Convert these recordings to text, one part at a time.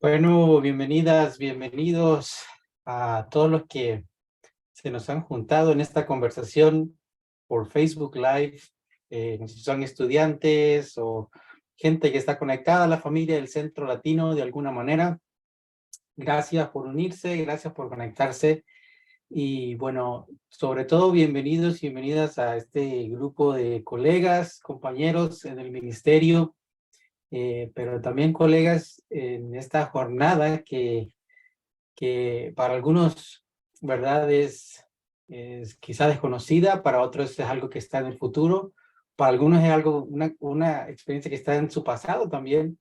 Bueno, bienvenidas, bienvenidos a todos los que se nos han juntado en esta conversación por Facebook Live. Si son estudiantes o gente que está conectada a la familia del Centro Latino de alguna manera, gracias por unirse, gracias por conectarse. Y bueno, sobre todo bienvenidos y bienvenidas a este grupo de colegas, compañeros en el ministerio, pero también colegas en esta jornada que para algunos, ¿verdad? Es quizá desconocida, para otros es algo que está en el futuro, para algunos es algo, una experiencia que está en su pasado también,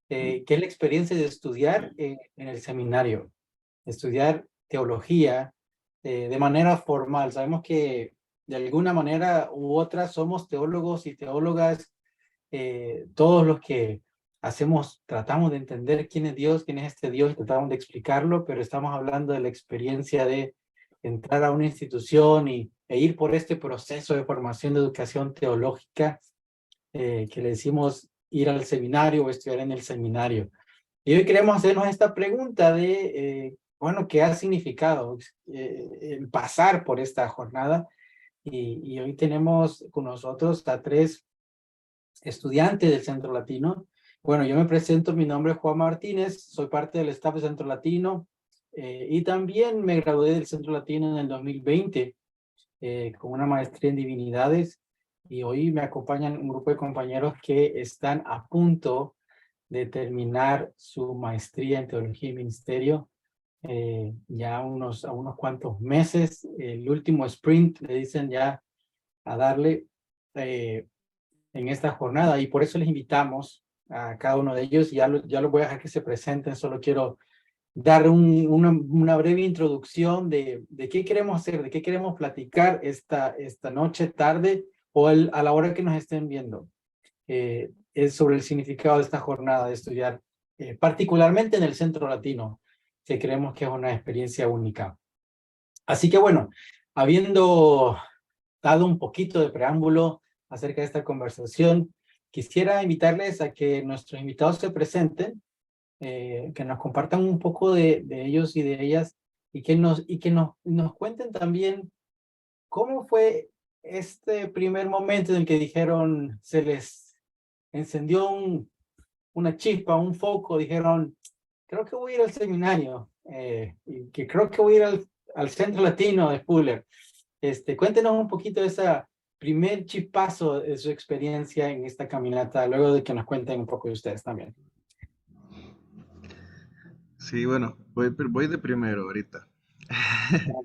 que es la experiencia de estudiar en el seminario, estudiar teología de manera formal. Sabemos que de alguna manera u otra somos teólogos y teólogas, todos los que tratamos de entender quién es Dios, quién es este Dios, y tratamos de explicarlo, pero estamos hablando de la experiencia de entrar a una institución e ir por este proceso de formación de educación teológica, que le decimos ir al seminario o estudiar en el seminario. Y hoy queremos hacernos esta pregunta de, bueno, ¿qué ha significado el pasar por esta jornada? Y hoy tenemos con nosotros a tres estudiante del Centro Latino. Bueno, yo me presento, mi nombre es Juan Martínez, soy parte del staff del Centro Latino, y también me gradué del Centro Latino en el 2020 con una maestría en divinidades, y hoy me acompañan un grupo de compañeros que están a punto de terminar su maestría en teología y ministerio, ya a unos cuantos meses. El último sprint le dicen ya a darle eh, en esta jornada, y por eso les invitamos a cada uno de ellos. Ya lo voy a dejar que se presenten, solo quiero dar una breve introducción de qué queremos hacer, de qué queremos platicar esta noche, tarde, o a la hora que nos estén viendo. Es sobre el significado de esta jornada de estudiar, particularmente en el Centro Latino, que creemos que es una experiencia única. Así que bueno, habiendo dado un poquito de preámbulo acerca de esta conversación, quisiera invitarles a que nuestros invitados se presenten, que nos compartan un poco de ellos y de ellas, y que nos cuenten también cómo fue este primer momento en el que dijeron, se les encendió una chispa, un foco, dijeron, creo que voy a ir al seminario, y que creo que voy a ir al Centro Latino de Fuller. Cuéntenos un poquito de ese primer chispazo de su experiencia en esta caminata, luego de que nos cuenten un poco de ustedes también. Sí, bueno, voy de primero ahorita.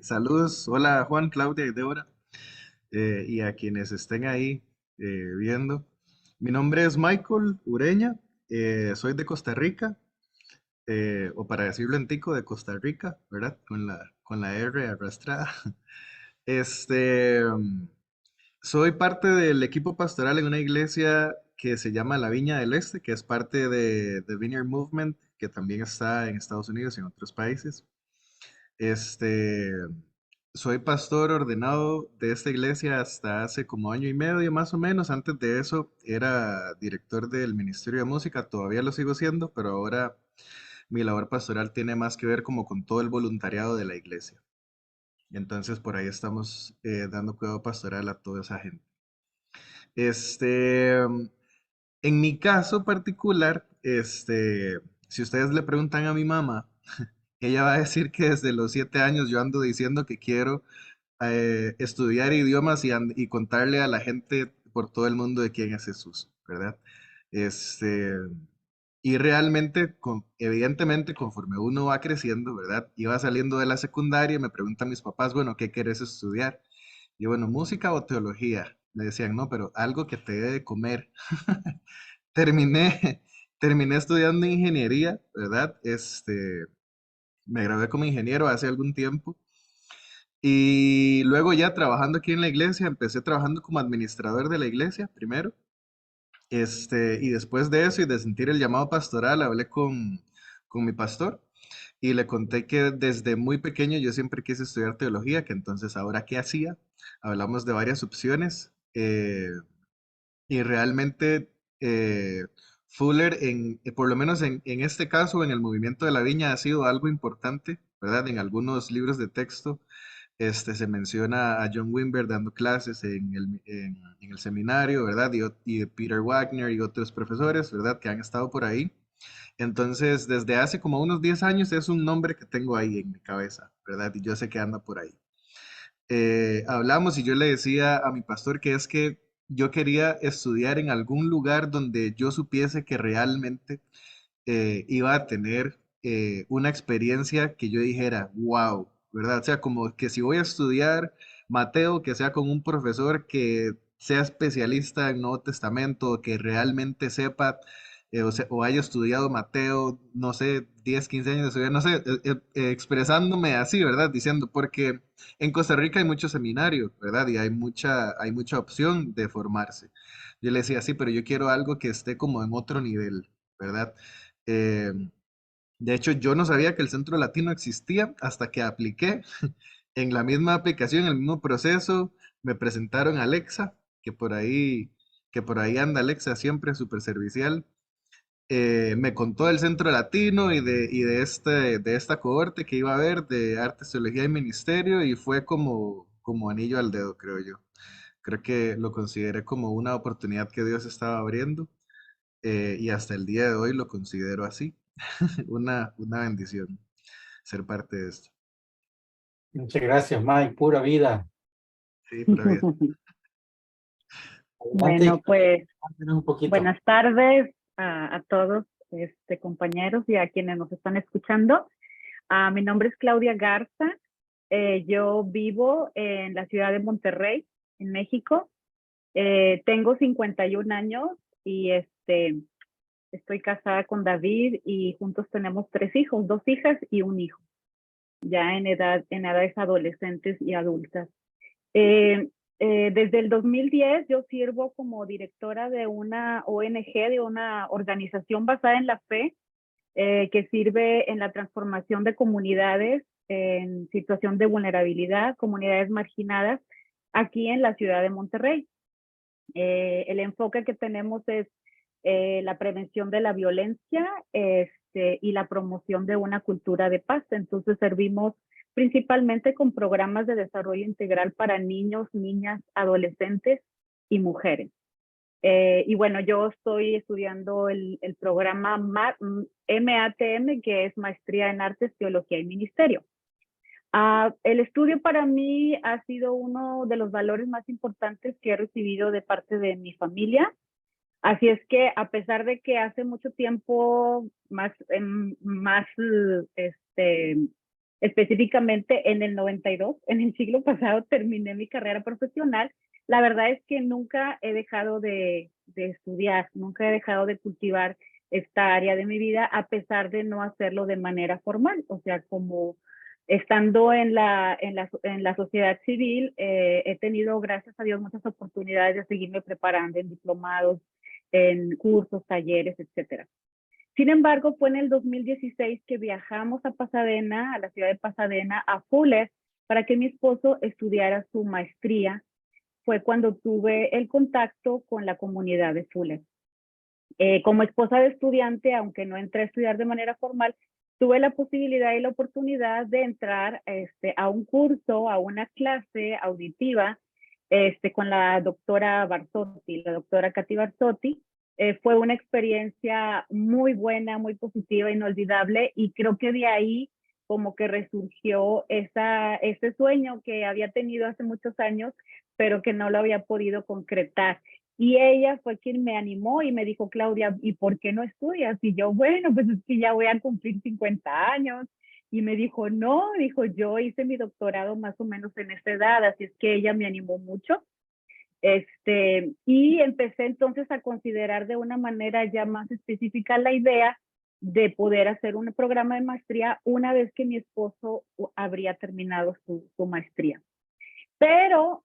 Saludos, hola Juan, Claudia y Débora, y a quienes estén ahí viendo. Mi nombre es Michael Ureña, soy de Costa Rica, o para decirlo en tico, de Costa Rica, ¿verdad? Con la R arrastrada. Este, Soy parte del equipo pastoral en una iglesia que se llama La Viña del Este, que es parte de Vineyard Movement, que también está en Estados Unidos y en otros países. Este, Soy pastor ordenado de esta iglesia hasta hace como año y medio más o menos. Antes de eso era director del Ministerio de Música, todavía lo sigo siendo, pero ahora mi labor pastoral tiene más que ver como con todo el voluntariado de la iglesia. Entonces por ahí estamos dando cuidado pastoral a toda esa gente. Este, en mi caso particular, si ustedes le preguntan a mi mamá, ella va a decir que desde los 7 años yo ando diciendo que quiero estudiar idiomas y contarle a la gente por todo el mundo de quién es Jesús, ¿verdad? Este, y realmente, evidentemente, conforme uno va creciendo, ¿verdad? Iba saliendo de la secundaria, me preguntan mis papás, bueno, ¿qué quieres estudiar? Y bueno, música o teología. Me decían, no, pero algo que te dé de comer. Terminé, terminé estudiando ingeniería, ¿verdad? Me gradué como ingeniero hace algún tiempo. Y luego ya trabajando aquí en la iglesia, empecé trabajando como administrador de la iglesia primero. Y después de eso y de sentir el llamado pastoral, hablé con mi pastor y le conté que desde muy pequeño yo siempre quise estudiar teología, que entonces ahora qué hacía. Hablamos de varias opciones y realmente Fuller, por lo menos en este caso, en el movimiento de la viña, ha sido algo importante, ¿verdad? En algunos libros de texto se menciona a John Wimber dando clases en el seminario, ¿verdad? Y Peter Wagner y otros profesores, ¿verdad? Que han estado por ahí. Entonces, desde hace como unos 10 años es un nombre que tengo ahí en mi cabeza, ¿verdad? Y yo sé que anda por ahí. Hablamos y yo le decía a mi pastor que es que yo quería estudiar en algún lugar donde yo supiese que realmente iba a tener una experiencia que yo dijera, wow, ¿verdad? O sea, como que si voy a estudiar Mateo, que sea con un profesor que sea especialista en Nuevo Testamento, que realmente sepa o haya estudiado Mateo, no sé, 10 15 años de estudiar, no sé, expresándome así, ¿verdad? Diciendo, porque en Costa Rica hay muchos seminarios, ¿verdad? Y hay mucha opción de formarse. Yo le decía, sí, pero yo quiero algo que esté como en otro nivel, ¿verdad? Eh, de hecho, yo no sabía que el Centro Latino existía hasta que apliqué en la misma aplicación, el mismo proceso. Me presentaron a Alexa, que por ahí anda Alexa siempre súper servicial. Me contó del Centro Latino de esta cohorte que iba a haber de Artes, Teología y Ministerio y fue como anillo al dedo, creo yo. Creo que lo consideré como una oportunidad que Dios estaba abriendo y hasta el día de hoy lo considero así. Una bendición ser parte de esto. Muchas gracias, Mike. Pura vida. Sí, pura vida. Adelante, Bueno, pues cuéntanos un poquito. buenas tardes a todos compañeros y a quienes nos están escuchando. Mi nombre es Claudia Garza. Yo vivo en la ciudad de Monterrey, en México. Tengo 51 años y estoy casada con David y juntos tenemos 3 hijos, 2 hijas y un hijo, ya en edades adolescentes y adultas. Eh, Desde el 2010 yo sirvo como directora de una ONG, de una organización basada en la fe, que sirve en la transformación de comunidades en situación de vulnerabilidad, comunidades marginadas, aquí en la ciudad de Monterrey. El enfoque que tenemos es la prevención de la violencia y la promoción de una cultura de paz. Entonces servimos principalmente con programas de desarrollo integral para niños, niñas, adolescentes y mujeres. Y bueno, yo estoy estudiando el programa MATM, que es Maestría en Artes, Teología y Ministerio. El estudio para mí ha sido uno de los valores más importantes que he recibido de parte de mi familia. Así es que a pesar de que hace mucho tiempo, más específicamente en el 92, en el siglo pasado, terminé mi carrera profesional, la verdad es que nunca he dejado de estudiar, nunca he dejado de cultivar esta área de mi vida, a pesar de no hacerlo de manera formal. O sea, como estando en la sociedad civil, he tenido, gracias a Dios, muchas oportunidades de seguirme preparando en diplomados, en cursos, talleres, etcétera. Sin embargo, fue en el 2016 que viajamos a Pasadena, a la ciudad de Pasadena, a Fuller, para que mi esposo estudiara su maestría. Fue cuando tuve el contacto con la comunidad de Fuller. Como esposa de estudiante, aunque no entré a estudiar de manera formal, tuve la posibilidad y la oportunidad de entrar a un curso, a una clase auditiva con la doctora Barsotti, la doctora Katy Barsotti. Fue una experiencia muy buena, muy positiva, inolvidable, y creo que de ahí como que resurgió ese sueño que había tenido hace muchos años, pero que no lo había podido concretar. Y ella fue quien me animó y me dijo, Claudia, ¿y por qué no estudias? Y yo, bueno, pues es que ya voy a cumplir 50 años. Y me dijo, no, dijo, yo hice mi doctorado más o menos en esa edad, así es que ella me animó mucho. Y empecé entonces a considerar de una manera ya más específica la idea de poder hacer un programa de maestría una vez que mi esposo habría terminado su maestría. Pero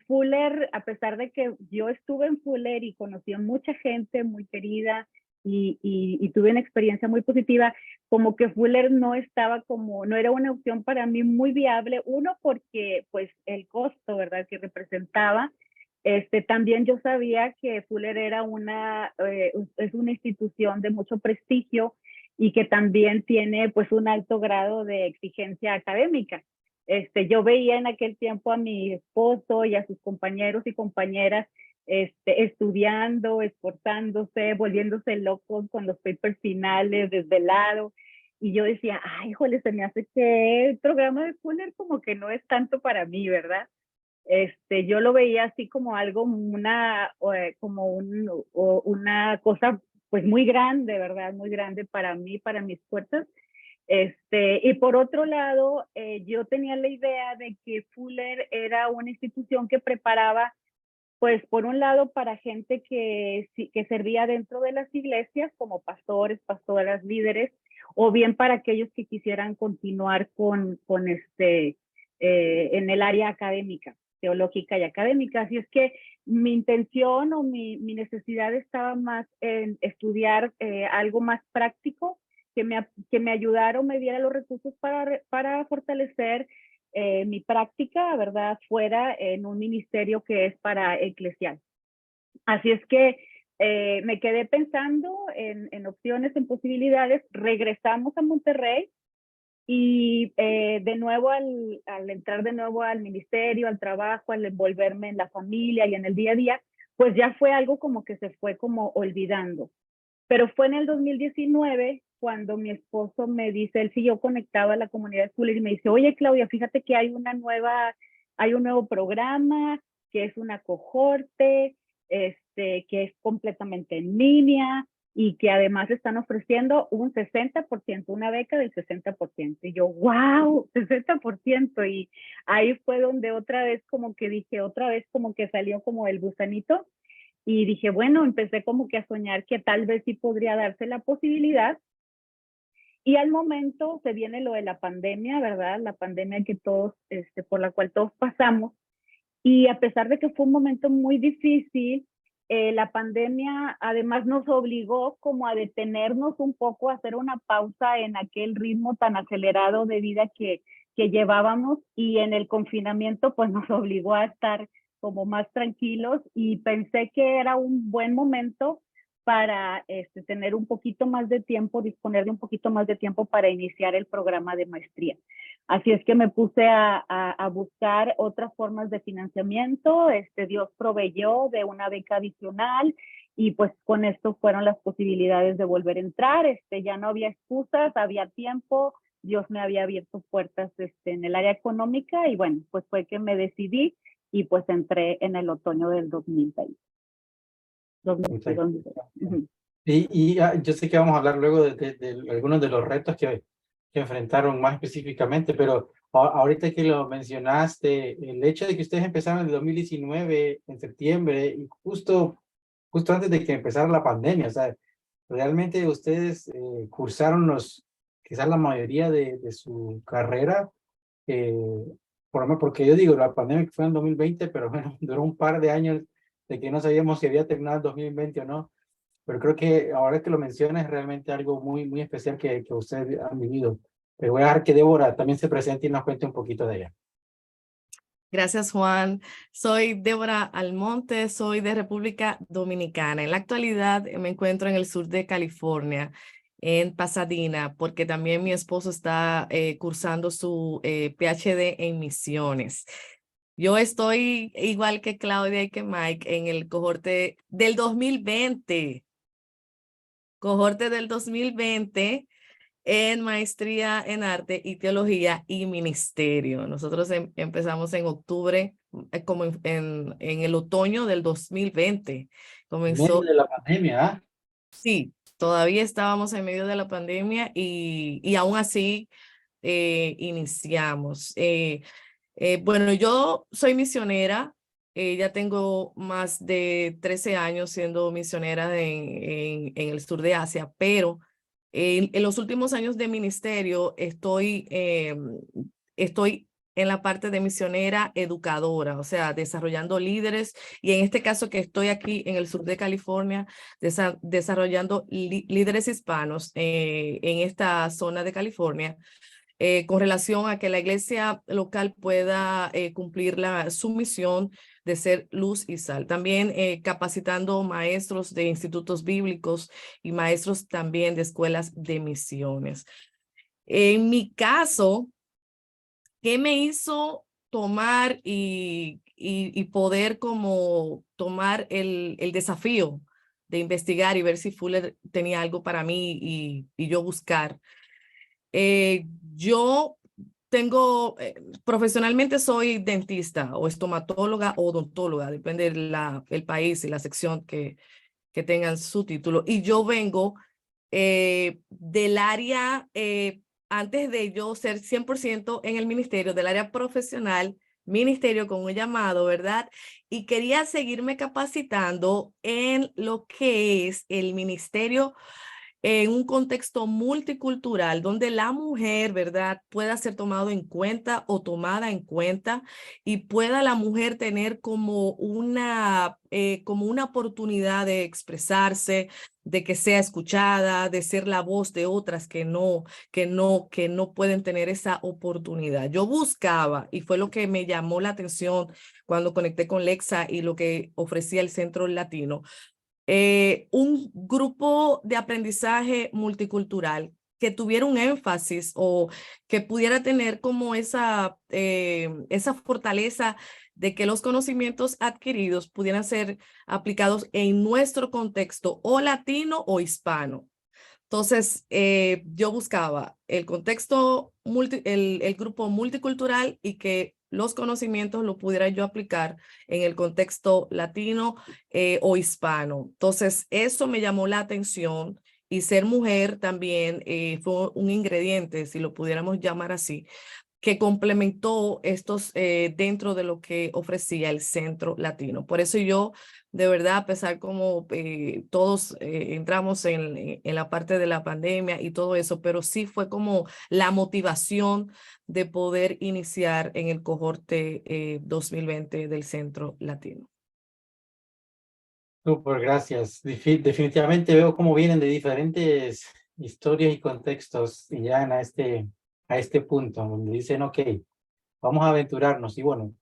Fuller, a pesar de que yo estuve en Fuller y conocí a mucha gente muy querida y tuve una experiencia muy positiva, como que Fuller no estaba como, no era una opción para mí muy viable, uno porque pues el costo, ¿verdad?, que representaba. También yo sabía que Fuller era es una institución de mucho prestigio y que también tiene pues un alto grado de exigencia académica. Yo veía en aquel tiempo a mi esposo y a sus compañeros y compañeras estudiando, esforzándose, volviéndose locos con los papers finales, desvelado. Y yo decía, ay, híjole, se me hace que el programa de Fuller como que no es tanto para mí, ¿verdad? Yo lo veía así como algo, una cosa pues muy grande, ¿verdad? Muy grande para mí, para mis fuerzas. Y por otro lado, yo tenía la idea de que Fuller era una institución que preparaba, pues por un lado, para gente que servía dentro de las iglesias, como pastores, pastoras, líderes, o bien para aquellos que quisieran continuar en el área académica, teológica y académica. Así es que mi intención o mi necesidad estaba más en estudiar algo más práctico que me ayudara o me diera los recursos para fortalecer mi práctica, ¿verdad?, fuera en un ministerio que es para eclesial. Así es que me quedé pensando en opciones, en posibilidades. Regresamos a Monterrey y de nuevo al entrar de nuevo al ministerio, al trabajo, al envolverme en la familia y en el día a día, pues ya fue algo como que se fue como olvidando. Pero fue en el 2019 cuando mi esposo me dice, él siguió conectado a la comunidad de Fuller y me dice, oye Claudia, fíjate que hay un nuevo programa, que es una cohorte, que es completamente en línea y que además están ofreciendo un 60%, una beca del 60%. Y yo, wow, 60%. Y ahí fue donde otra vez como que dije, otra vez como que salió como el gusanito. Y dije, bueno, empecé como que a soñar que tal vez sí podría darse la posibilidad. Y al momento se viene lo de la pandemia, ¿verdad? La pandemia que todos, por la cual todos pasamos. Y a pesar de que fue un momento muy difícil, la pandemia además nos obligó como a detenernos un poco, a hacer una pausa en aquel ritmo tan acelerado de vida que llevábamos, y en el confinamiento pues nos obligó a estar como más tranquilos, y pensé que era un buen momento para tener un poquito más de tiempo, disponer de un poquito más de tiempo para iniciar el programa de maestría. Así es que me puse a buscar otras formas de financiamiento. Dios proveyó de una beca adicional y pues con esto fueron las posibilidades de volver a entrar. Ya no había excusas, había tiempo. Dios me había abierto puertas en el área económica y bueno, pues fue que me decidí y pues entré en el otoño del 2020. Yo sé que vamos a hablar luego de algunos de los retos que enfrentaron más específicamente, pero ahorita que lo mencionaste, el hecho de que ustedes empezaron en el 2019, en septiembre, y justo antes de que empezara la pandemia, o sea, realmente ustedes cursaron quizás la mayoría de su carrera, porque yo digo, la pandemia fue en 2020, pero bueno, duró un par de años de que no sabíamos si había terminado el 2020 o no. Pero creo que ahora que lo mencionas es realmente algo muy, muy especial que ustedes han vivido. Pero voy a dejar que Débora también se presente y nos cuente un poquito de ella. Gracias, Juan. Soy Débora Almonte, soy de República Dominicana. En la actualidad me encuentro en el sur de California, en Pasadena, porque también mi esposo está cursando su PhD en misiones. Yo estoy igual que Claudia y que Mike en el cohorte del 2020. Cohorte del 2020 en maestría en arte y teología y ministerio. Nosotros empezamos en octubre, como en el otoño del 2020. Comenzó. En medio de la pandemia, ¿ah? Sí, todavía estábamos en medio de la pandemia y aún así iniciamos. Bueno, yo soy misionera. Ya tengo más de 13 años siendo misionera en el sur de Asia, pero en los últimos años de ministerio estoy en la parte de misionera educadora, o sea, desarrollando líderes. Y en este caso que estoy aquí en el sur de California, desarrollando líderes hispanos en esta zona de California, con relación a que la iglesia local pueda cumplir su misión de ser luz y sal. También capacitando maestros de institutos bíblicos y maestros también de escuelas de misiones. En mi caso, ¿qué me hizo tomar y poder como tomar el desafío de investigar y ver si Fuller tenía algo para mí y yo buscar? Eh, yo tengo, profesionalmente soy dentista o estomatóloga o odontóloga, depende del país y la sección que tengan su título. Y yo vengo del área, antes de yo ser 100% en el ministerio, del área profesional, ministerio con un llamado, ¿verdad? Y quería seguirme capacitando en lo que es el ministerio en un contexto multicultural donde la mujer, ¿verdad?, pueda ser tomado en cuenta o tomada en cuenta y pueda la mujer tener como una oportunidad de expresarse, de que sea escuchada, de ser la voz de otras que no pueden tener esa oportunidad. Yo buscaba, y fue lo que me llamó la atención cuando conecté con Lexa y lo que ofrecía el Centro Latino, un grupo de aprendizaje multicultural que tuviera un énfasis o que pudiera tener como esa fortaleza de que los conocimientos adquiridos pudieran ser aplicados en nuestro contexto o latino o hispano. Entonces, yo buscaba el contexto, el grupo multicultural y que los conocimientos los pudiera yo aplicar en el contexto latino o hispano. Entonces, eso me llamó la atención y ser mujer también fue un ingrediente, si lo pudiéramos llamar así, que complementó estos dentro de lo que ofrecía el Centro Latino. Por eso yo, de verdad, a pesar como todos entramos en la parte de la pandemia y todo eso, pero sí fue como la motivación de poder iniciar en el cohorte 2020 del Centro Latino. Súper, gracias. Definitivamente veo cómo vienen de diferentes historias y contextos y llegan a este punto donde dicen, ok, vamos a aventurarnos. Y bueno,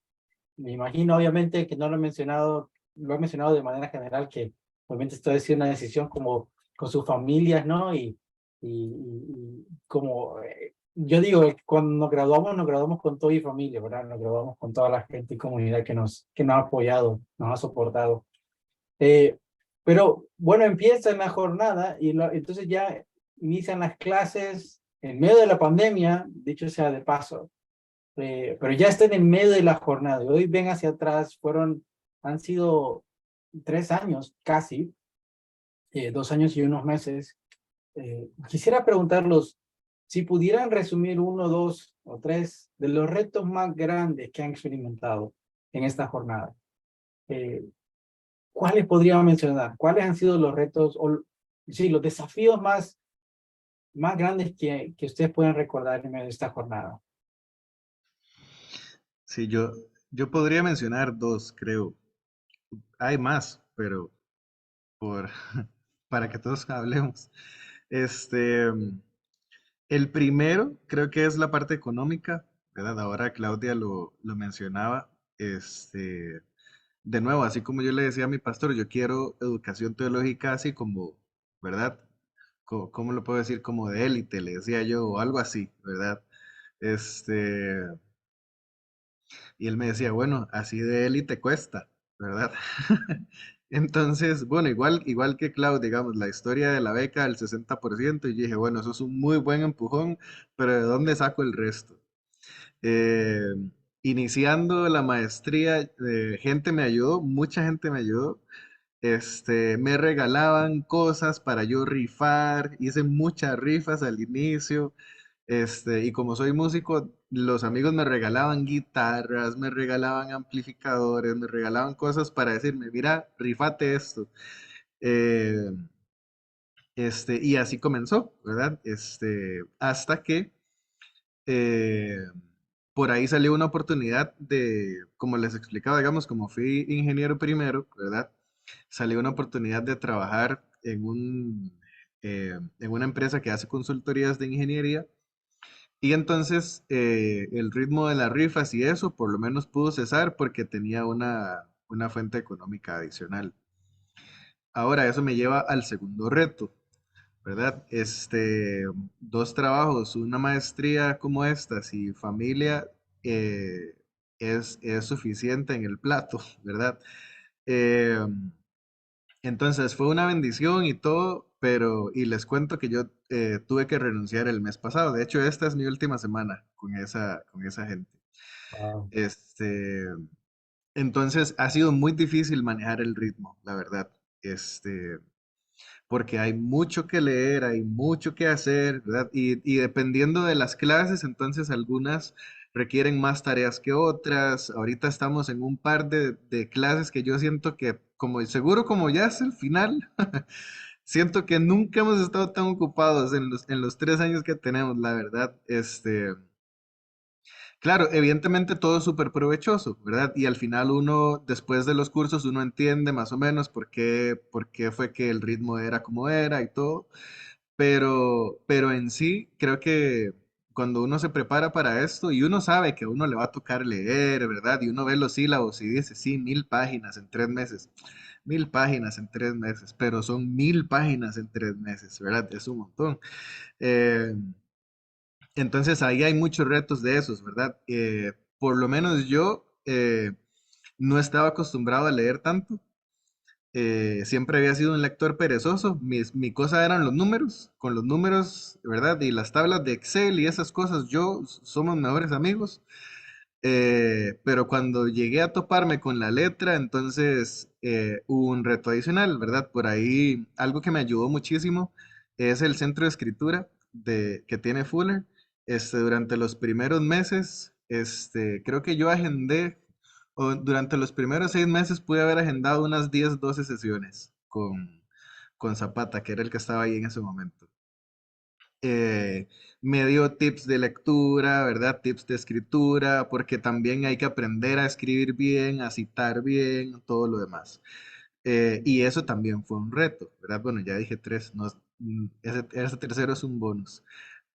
me imagino obviamente que no lo he mencionado de manera general, que obviamente esto es una decisión como con sus familias, ¿no? Y como yo digo, cuando nos graduamos con toda y familia, ¿verdad? Nos graduamos con toda la gente y comunidad que nos ha apoyado, nos ha soportado. Eh, pero bueno, empieza la jornada y entonces ya inician las clases en medio de la pandemia, dicho sea de paso, pero ya están en medio de la jornada. Y hoy ven hacia atrás, han sido 3 años casi, 2 años y unos meses. Quisiera preguntarlos si pudieran resumir uno, dos o tres de los retos más grandes que han experimentado en esta jornada. Eh, ¿Cuáles podríamos mencionar? ¿Cuáles han sido los retos o sí, los desafíos más grandes que ustedes pueden recordar en medio de esta jornada? Sí, yo podría mencionar dos, creo. Hay más, pero por, para que todos hablemos. Este, el primero creo que es la parte económica, ¿verdad? Ahora Claudia lo mencionaba. De nuevo, así como yo le decía a mi pastor, yo quiero educación teológica así como, ¿verdad? ¿Cómo lo puedo decir? Como de élite, le decía yo, o algo así, ¿verdad? Este, y él me decía, bueno, así de élite cuesta, ¿verdad? Entonces, bueno, igual que Clau, digamos, la historia de la beca del 60%, y yo dije, bueno, eso es un muy buen empujón, pero ¿de dónde saco el resto? Eh, Iniciando la maestría, gente me ayudó, mucha gente me ayudó. Me regalaban cosas para yo rifar, hice muchas rifas al inicio. Y como soy músico, los amigos me regalaban guitarras, me regalaban amplificadores, me regalaban cosas para decirme, mira, rifate esto. Eh, y así comenzó, ¿verdad? Hasta que eh, por ahí salió una oportunidad de, como les explicaba, digamos, como fui ingeniero primero, ¿verdad? Salió una oportunidad de trabajar en una empresa que hace consultorías de ingeniería. Y entonces el ritmo de las rifas y eso por lo menos pudo cesar porque tenía una fuente económica adicional. Ahora, eso me lleva al segundo reto, ¿verdad? Dos trabajos, una maestría como estas y familia eh, es suficiente en el plato, ¿verdad? Eh, entonces fue una bendición y todo, pero y les cuento que yo tuve que renunciar el mes pasado. De hecho, esta es mi última semana con esa gente. Wow. Este, entonces ha sido muy difícil manejar el ritmo, la verdad. Porque hay mucho que leer, hay mucho que hacer, ¿verdad? Y dependiendo de las clases, entonces algunas requieren más tareas que otras. Ahorita estamos en un par de clases que yo siento que, como seguro como ya es el final, siento que nunca hemos estado tan ocupados en los 3 años que tenemos, la verdad. Claro, evidentemente todo es súper provechoso, ¿verdad? Y al final uno, después de los cursos, uno entiende más o menos por qué fue que el ritmo era como era y todo. Pero en sí, creo que cuando uno se prepara para esto y uno sabe que a uno le va a tocar leer, ¿verdad? Y uno ve los sílabos y dice, sí, 1000 páginas en 3 meses. 1000 páginas en 3 meses, pero son 1000 páginas en 3 meses, ¿verdad? Es un montón. Eh, entonces ahí hay muchos retos de esos, ¿verdad? Por lo menos yo no estaba acostumbrado a leer tanto. Siempre había sido un lector perezoso. Mi cosa eran los números. Con los números, ¿verdad? Y las tablas de Excel y esas cosas, somos mejores amigos. Pero cuando llegué a toparme con la letra, entonces hubo un reto adicional, ¿verdad? Por ahí algo que me ayudó muchísimo es el centro de escritura que tiene Fuller. Durante los primeros meses, creo que yo agendé, o durante los primeros 6 meses pude haber agendado unas 10 12 sesiones con Zapata, que era el que estaba ahí en ese momento. eh, Me dio tips de lectura, ¿verdad? Tips de escritura, porque también hay que aprender a escribir bien, a citar bien, todo lo demás. Y eso también fue un reto, ¿verdad? Bueno, ya dije tres, no, ese tercero es un bonus.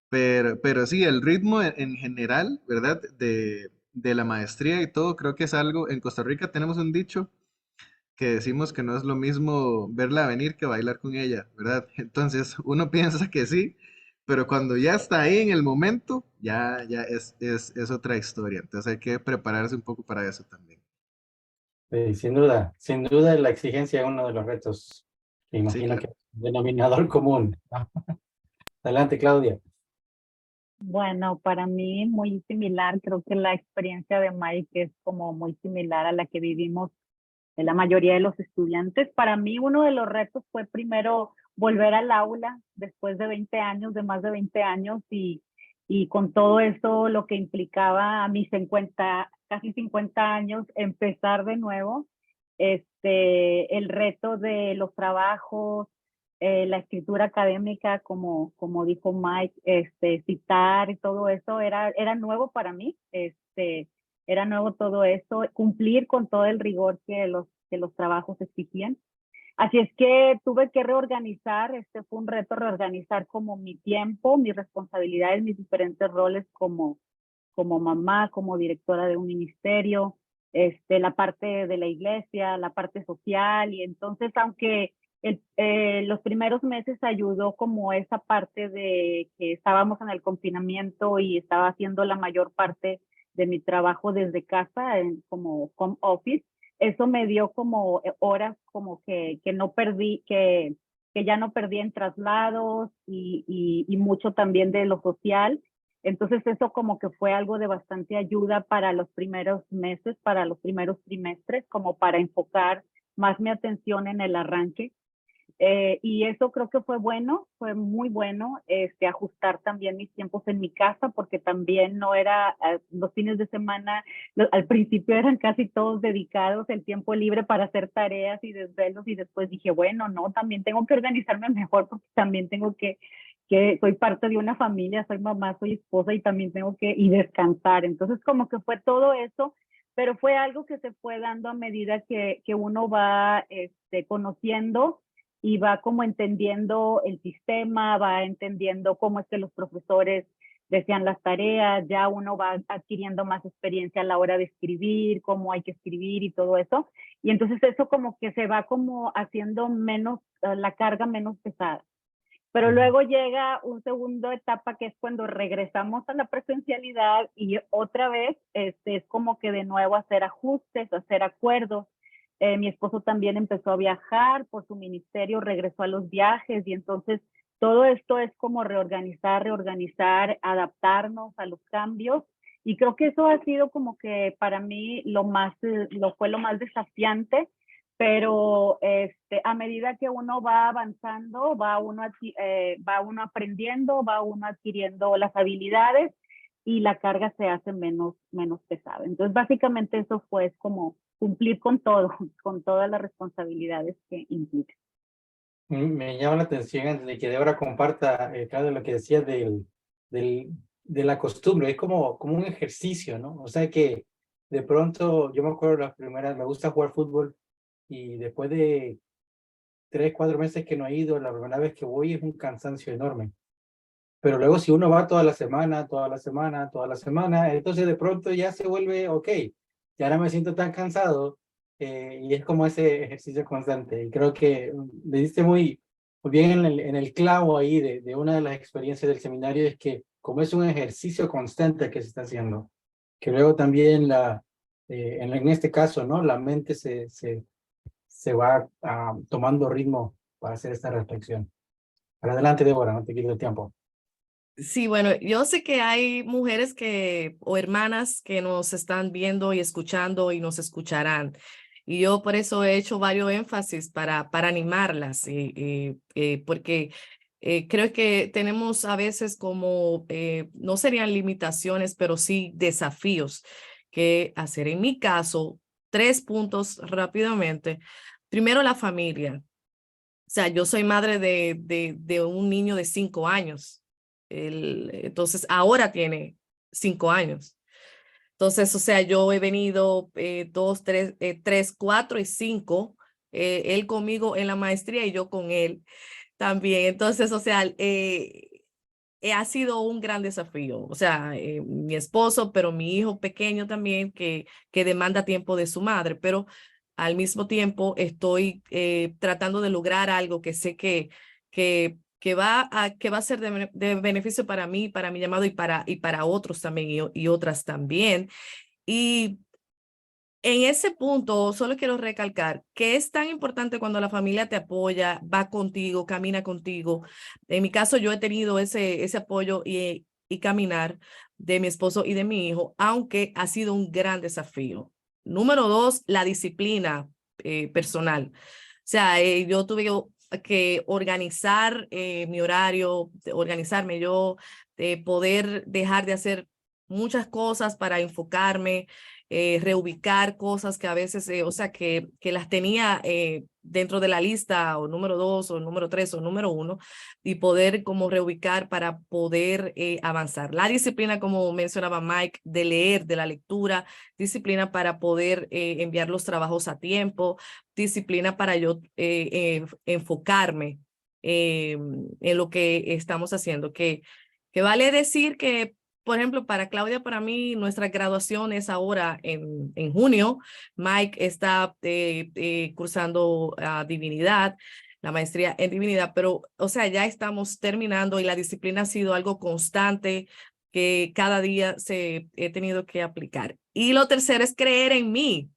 Pero sí, el ritmo en general, ¿verdad? De la maestría y todo, creo que es algo, en Costa Rica tenemos un dicho que decimos que no es lo mismo verla venir que bailar con ella, ¿verdad? Entonces uno piensa que sí, pero cuando ya está ahí en el momento, ya es otra historia. Entonces hay que prepararse un poco para eso también. Sin duda la exigencia es uno de los retos que Sí, imagino que claro. es un denominador común. Adelante, Claudia. Bueno, para mí muy similar, creo que la experiencia de Mike es como muy similar a la que vivimos en la mayoría de los estudiantes. Para mí uno de los retos fue primero volver al aula después de 20 años, de más de 20 años y con todo eso lo que implicaba a mis 50, casi 50 años, empezar de nuevo. El reto de los trabajos, la escritura académica, como dijo Mike, citar y todo eso era nuevo para mí. Era nuevo todo eso, cumplir con todo el rigor que los trabajos exigían. Así es que tuve que reorganizar, fue un reto reorganizar como mi tiempo, mis responsabilidades, mis diferentes roles como mamá, como directora de un ministerio, la parte de la iglesia, la parte social, y entonces aunque los primeros meses ayudó como esa parte de que estábamos en el confinamiento y estaba haciendo la mayor parte de mi trabajo desde casa como home office, eso me dio como horas como que no perdí, que ya no perdí en traslados y mucho también de lo social. Entonces eso como que fue algo de bastante ayuda para los primeros meses, para los primeros trimestres, como para enfocar más mi atención en el arranque. Y eso creo que fue bueno, fue muy bueno, ajustar también mis tiempos en mi casa, porque también no era, los fines de semana, al principio eran casi todos dedicados, el tiempo libre para hacer tareas y desvelos, y después dije, bueno, no, también tengo que organizarme mejor, porque también tengo que que soy parte de una familia, soy mamá, soy esposa y también tengo que y descansar. Entonces como que fue todo eso, pero fue algo que se fue dando a medida que uno va conociendo y va como entendiendo el sistema, va entendiendo cómo es que los profesores decían las tareas, ya uno va adquiriendo más experiencia a la hora de escribir, cómo hay que escribir y todo eso. Y entonces eso como que se va como haciendo menos, la carga menos pesada. Pero luego llega un segundo etapa que es cuando regresamos a la presencialidad y otra vez es como que de nuevo hacer ajustes, hacer acuerdos. Mi esposo también empezó a viajar por su ministerio, regresó a los viajes y entonces todo esto es como reorganizar, adaptarnos a los cambios. Y creo que eso ha sido como que para mí fue lo más desafiante, pero a medida que uno va avanzando, va uno aprendiendo, va uno adquiriendo las habilidades y la carga se hace menos pesada. Entonces, básicamente eso fue como cumplir con todo, con todas las responsabilidades que implica. Me llama la atención antes de que Débora comparta, claro, lo que decía de la costumbre, es como un ejercicio, ¿no? O sea que de pronto, yo me acuerdo las primeras, me gusta jugar fútbol y después de 3, 4 meses que no he ido, la primera vez que voy es un cansancio enorme. Pero luego si uno va toda la semana, entonces de pronto ya se vuelve, ok, ya no me siento tan cansado y es como ese ejercicio constante. Y creo que le diste muy bien en el clavo ahí de una de las experiencias del seminario, es que como es un ejercicio constante que se está haciendo, que luego también en este caso, ¿no? La mente se va tomando ritmo para hacer esta reflexión. Para adelante, Débora, no te quito el tiempo. Sí, bueno, yo sé que hay mujeres o hermanas que nos están viendo y escuchando y nos escucharán. Y yo por eso he hecho varios énfasis para animarlas, porque creo que tenemos a veces como, no serían limitaciones, pero sí desafíos que hacer. En mi caso, 3 puntos rápidamente. Primero, la familia. O sea, yo soy madre de un niño de 5 años. Entonces, ahora tiene 5 años. Entonces, o sea, yo he venido 2, 3, 4 y 5. Él conmigo en la maestría y yo con él también. Entonces, o sea, ha sido un gran desafío. O sea, mi esposo, pero mi hijo pequeño también que demanda tiempo de su madre, pero al mismo tiempo estoy tratando de lograr algo que sé que va a ser de beneficio para mí, para mi llamado y para otros también y otras también. Y en ese punto, solo quiero recalcar que es tan importante cuando la familia te apoya, va contigo, camina contigo. En mi caso, yo he tenido ese apoyo y caminar de mi esposo y de mi hijo, aunque ha sido un gran desafío. Número 2, la disciplina personal. O sea, yo tuve que organizar mi horario, organizarme yo, poder dejar de hacer muchas cosas para enfocarme, reubicar cosas que a veces, o sea, que las tenía dentro de la lista o número 2 o número 3 o número 1 y poder como reubicar para poder avanzar. La disciplina, como mencionaba Mike, de leer, de la lectura, disciplina para poder enviar los trabajos a tiempo, disciplina para yo enfocarme en lo que estamos haciendo, que vale decir que por ejemplo, para Claudia, para mí, nuestra graduación es ahora en junio. Mike está cursando Divinidad, la maestría en Divinidad, pero, o sea, ya estamos terminando y la disciplina ha sido algo constante que cada día he tenido que aplicar. Y lo tercero es creer en mí.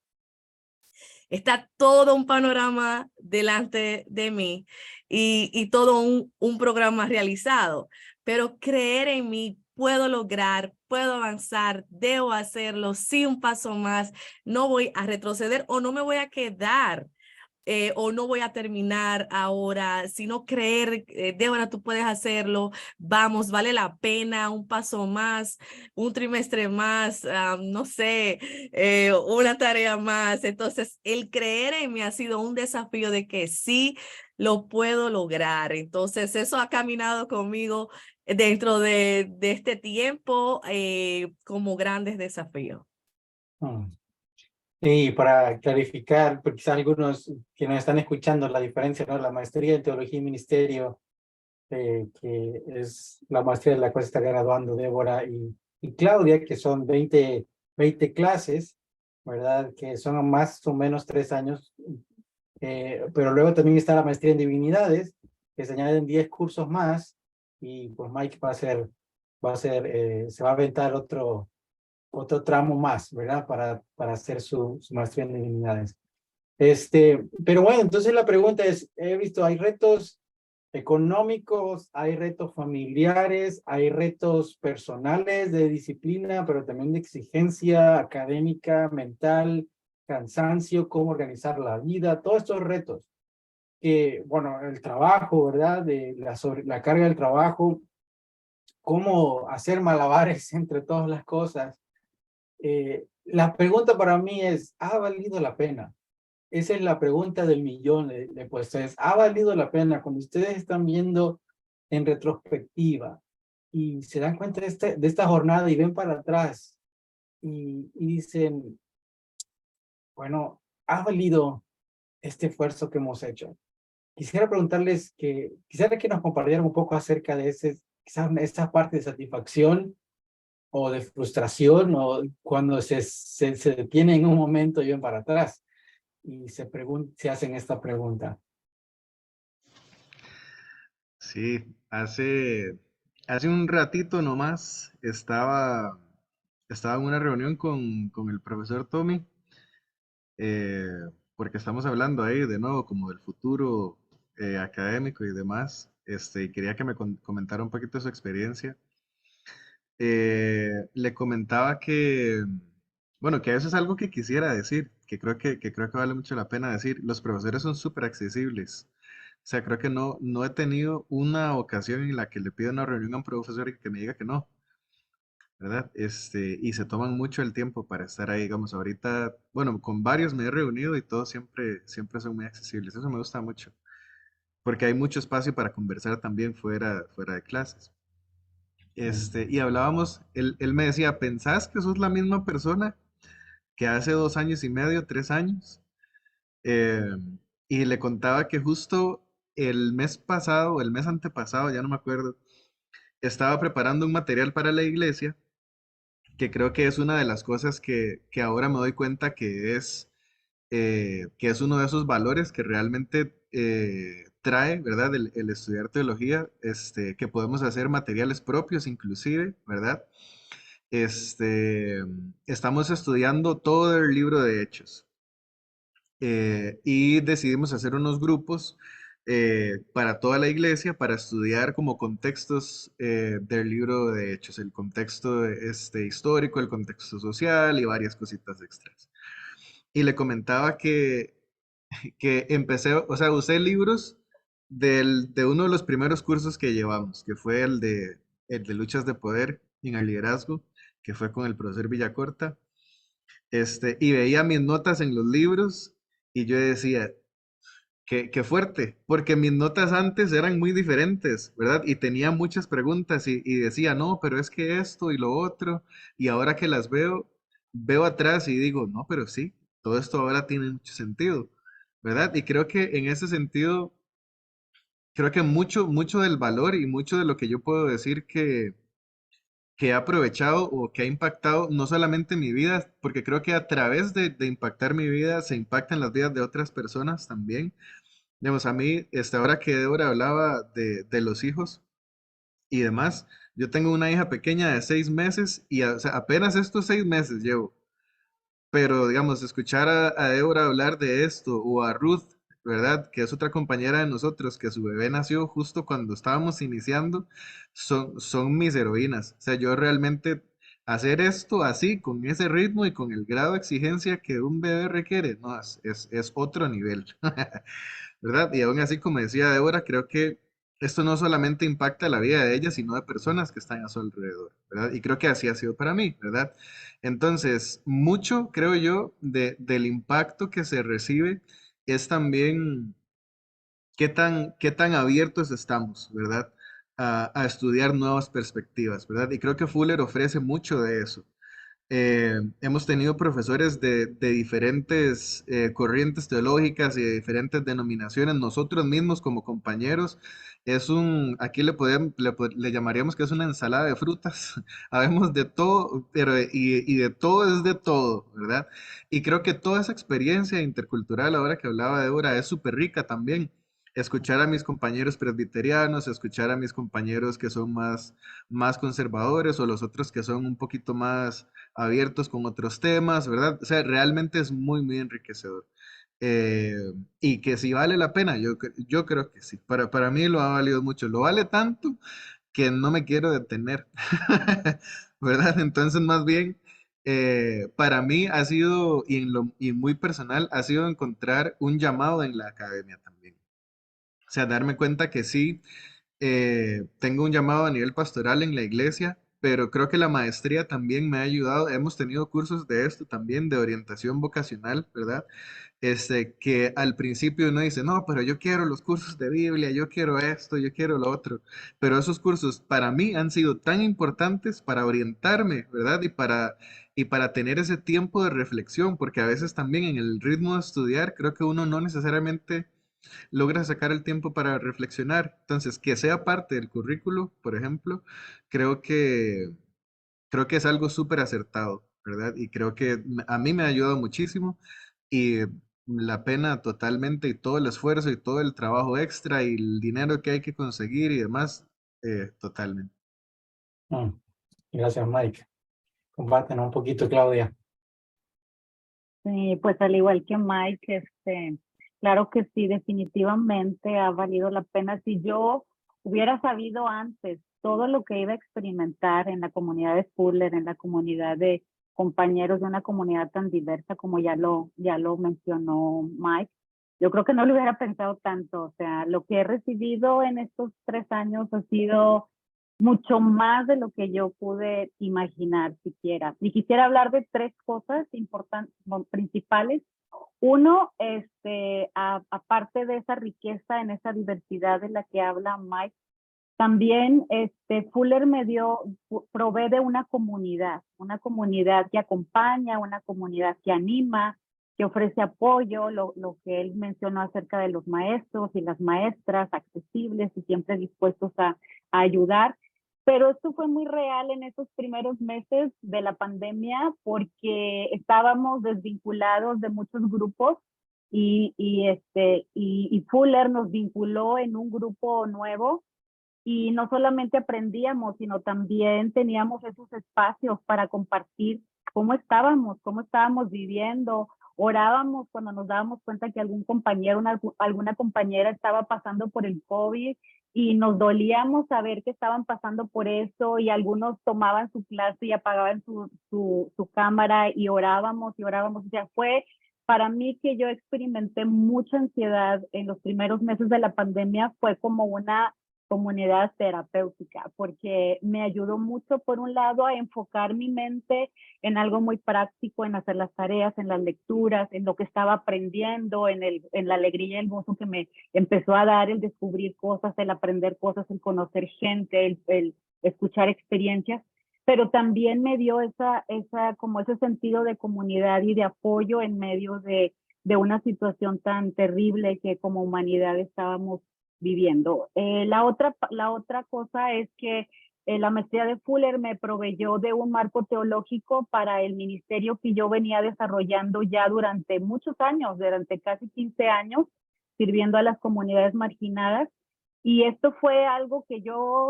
Está todo un panorama delante de mí y todo un programa realizado, pero creer en mí, puedo lograr, puedo avanzar, debo hacerlo, sí, un paso más, no voy a retroceder o no me voy a quedar. O no voy a terminar ahora, sino creer, Débora, tú puedes hacerlo, vamos, vale la pena, un paso más, un trimestre más, no sé, una tarea más. Entonces, el creer en mí ha sido un desafío de que sí, lo puedo lograr. Entonces, eso ha caminado conmigo dentro de este tiempo como grandes desafíos. Mm. Y para clarificar, porque quizá algunos que nos están escuchando, la diferencia, ¿no? La maestría en teología y ministerio, que es la maestría de la cual se está graduando Débora y Claudia, que son 20 clases, ¿verdad? Que son más o menos 3 años, pero luego también está la maestría en divinidades, que se añaden 10 cursos más, y pues Mike se va a aventar otro tramo más, ¿verdad? Para hacer su maestría en divinidades. Pero bueno, entonces la pregunta es, he visto, hay retos económicos, hay retos familiares, hay retos personales de disciplina, pero también de exigencia académica, mental, cansancio, cómo organizar la vida, todos estos retos que, bueno, el trabajo, ¿verdad? De la carga del trabajo, cómo hacer malabares entre todas las cosas. La pregunta para mí es, ¿ha valido la pena? Esa es la pregunta del millón de puestos. ¿Ha valido la pena cuando ustedes están viendo en retrospectiva y se dan cuenta de esta jornada y ven para atrás y dicen, bueno, ha valido este esfuerzo que hemos hecho? Quisiera preguntarles quisiera que nos compartieran un poco acerca de quizás esa parte de satisfacción o de frustración o cuando se detiene en un momento y ven para atrás y se hacen esta pregunta. Sí, hace un ratito nomás estaba en una reunión con el profesor Tommy, eh, porque estamos hablando ahí de nuevo como del futuro académico y demás, y quería que me comentara un poquito su experiencia. Le comentaba que, bueno, que eso es algo que quisiera decir, que creo que vale mucho la pena decir. Los profesores son súper accesibles. O sea, creo que no he tenido una ocasión en la que le pido una reunión a un profesor y que me diga que no, ¿verdad? Y se toman mucho el tiempo para estar ahí, digamos, ahorita, bueno, con varios me he reunido y todos siempre son muy accesibles. Eso me gusta mucho, porque hay mucho espacio para conversar también fuera de clases. Y hablábamos, él me decía, ¿pensás que sos la misma persona que hace 2 años y medio, 3 años? Eh, y le contaba que justo el mes pasado, o el mes antepasado, ya no me acuerdo, estaba preparando un material para la iglesia, que creo que es una de las cosas que ahora me doy cuenta que es uno de esos valores que realmente trae, ¿verdad? El estudiar teología, que podemos hacer materiales propios inclusive, ¿verdad? Estamos estudiando todo el libro de Hechos y decidimos hacer unos grupos para toda la iglesia para estudiar como contextos del libro de Hechos, el contexto histórico, el contexto social y varias cositas extras. Y le comentaba que empecé, o sea, usé libros de uno de los primeros cursos que llevamos, que fue el de luchas de poder en el liderazgo, que fue con el profesor Villacorta, y veía mis notas en los libros y yo decía, qué fuerte, porque mis notas antes eran muy diferentes, ¿verdad? Y tenía muchas preguntas y decía, no, pero es que esto y lo otro, y ahora que las veo atrás y digo, no, pero sí, todo esto ahora tiene mucho sentido, ¿verdad? Y creo que en ese sentido, creo que mucho del valor y mucho de lo que yo puedo decir que he aprovechado o que ha impactado no solamente mi vida, porque creo que a través de impactar mi vida se impactan las vidas de otras personas también. Digamos, a mí, ahora que Débora hablaba de los hijos y demás, yo tengo una hija pequeña de 6 meses y o sea, apenas estos 6 meses llevo. Pero, digamos, escuchar a Débora hablar de esto o a Ruth, ¿verdad? Que es otra compañera de nosotros, que su bebé nació justo cuando estábamos iniciando, son mis heroínas. O sea, yo realmente hacer esto así, con ese ritmo y con el grado de exigencia que un bebé requiere, no, es otro nivel. ¿Verdad? Y aún así, como decía Débora, creo que esto no solamente impacta la vida de ella, sino de personas que están a su alrededor, ¿verdad? Y creo que así ha sido para mí, ¿verdad? Entonces, mucho, creo yo, del impacto que se recibe es también qué tan abiertos estamos, ¿verdad? A estudiar nuevas perspectivas, ¿verdad? Y creo que Fuller ofrece mucho de eso. Hemos tenido profesores de diferentes corrientes teológicas y de diferentes denominaciones. Nosotros mismos como compañeros, aquí le llamaríamos que es una ensalada de frutas. Habemos de todo, pero y de todo es de todo, ¿verdad? Y creo que toda esa experiencia intercultural, ahora que hablaba Débora, es súper rica también. Escuchar a mis compañeros presbiterianos, escuchar a mis compañeros que son más conservadores o los otros que son un poquito más abiertos con otros temas, ¿verdad? O sea, realmente es muy, muy enriquecedor. Eh, y que si vale la pena, yo creo que sí. Para mí lo ha valido mucho. Lo vale tanto que no me quiero detener, ¿verdad? Entonces, más bien, para mí ha sido, y muy personal, ha sido encontrar un llamado en la academia también. O sea, darme cuenta que sí, tengo un llamado a nivel pastoral en la iglesia, pero creo que la maestría también me ha ayudado. Hemos tenido cursos de esto también, de orientación vocacional, ¿verdad? Que al principio uno dice, no, pero yo quiero los cursos de Biblia, yo quiero esto, yo quiero lo otro. Pero esos cursos para mí han sido tan importantes para orientarme, ¿verdad? Y para tener ese tiempo de reflexión, porque a veces también en el ritmo de estudiar, creo que uno no necesariamente logra sacar el tiempo para reflexionar. Entonces, que sea parte del currículo, por ejemplo, creo que, creo que es algo súper acertado, ¿verdad? Y creo que a mí me ha ayudado muchísimo y la pena totalmente y todo el esfuerzo y todo el trabajo extra y el dinero que hay que conseguir y demás, totalmente. Mm, Gracias, Mike. Compártenos un poquito, Claudia. Sí, pues al igual que Mike, claro que sí, definitivamente ha valido la pena. Si yo hubiera sabido antes todo lo que iba a experimentar en la comunidad de Fuller, en la comunidad de compañeros de una comunidad tan diversa como ya lo mencionó Mike, yo creo que no lo hubiera pensado tanto. O sea, lo que he recibido en estos 3 años ha sido mucho más de lo que yo pude imaginar siquiera. Y quisiera hablar de 3 cosas importantes, principales. Uno, aparte de esa riqueza en esa diversidad de la que habla Mike, también Fuller provee de una comunidad que acompaña, una comunidad que anima, que ofrece apoyo, lo que él mencionó acerca de los maestros y las maestras accesibles y siempre dispuestos a ayudar. Pero esto fue muy real en esos primeros meses de la pandemia porque estábamos desvinculados de muchos grupos y Fuller nos vinculó en un grupo nuevo y no solamente aprendíamos, sino también teníamos esos espacios para compartir cómo estábamos viviendo, orábamos cuando nos dábamos cuenta que algún compañero, alguna compañera estaba pasando por el COVID y nos dolíamos saber que estaban pasando por eso y algunos tomaban su clase y apagaban su cámara y orábamos y orábamos. O sea, fue para mí que yo experimenté mucha ansiedad en los primeros meses de la pandemia, fue como una comunidad terapéutica, porque me ayudó mucho, por un lado, a enfocar mi mente en algo muy práctico, en hacer las tareas, en las lecturas, en lo que estaba aprendiendo, en la alegría y el gozo que me empezó a dar el descubrir cosas, el aprender cosas, el conocer gente, el escuchar experiencias, pero también me dio como ese sentido de comunidad y de apoyo en medio de una situación tan terrible que como humanidad estábamos viviendo. La otra cosa es que la maestría de Fuller me proveyó de un marco teológico para el ministerio que yo venía desarrollando ya durante muchos años, durante casi 15 años, sirviendo a las comunidades marginadas. Y esto fue algo que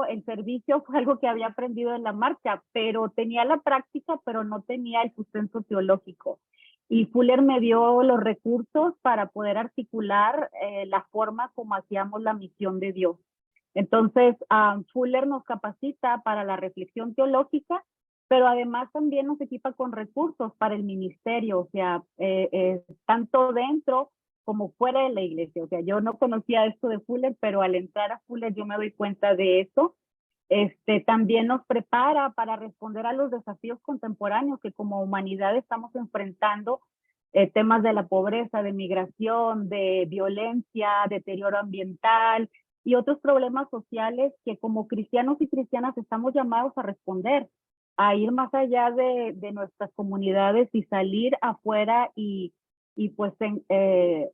el servicio fue algo que había aprendido en la marcha, pero tenía la práctica, pero no tenía el sustento teológico. Y Fuller me dio los recursos para poder articular la forma como hacíamos la misión de Dios. Entonces, Fuller nos capacita para la reflexión teológica, pero además también nos equipa con recursos para el ministerio, o sea, tanto dentro como fuera de la iglesia. O sea, yo no conocía esto de Fuller, pero al entrar a Fuller yo me doy cuenta de eso. También nos prepara para responder a los desafíos contemporáneos que como humanidad estamos enfrentando temas de la pobreza, de migración, de violencia, deterioro ambiental y otros problemas sociales que como cristianos y cristianas estamos llamados a responder, a ir más allá de nuestras comunidades y salir afuera y pues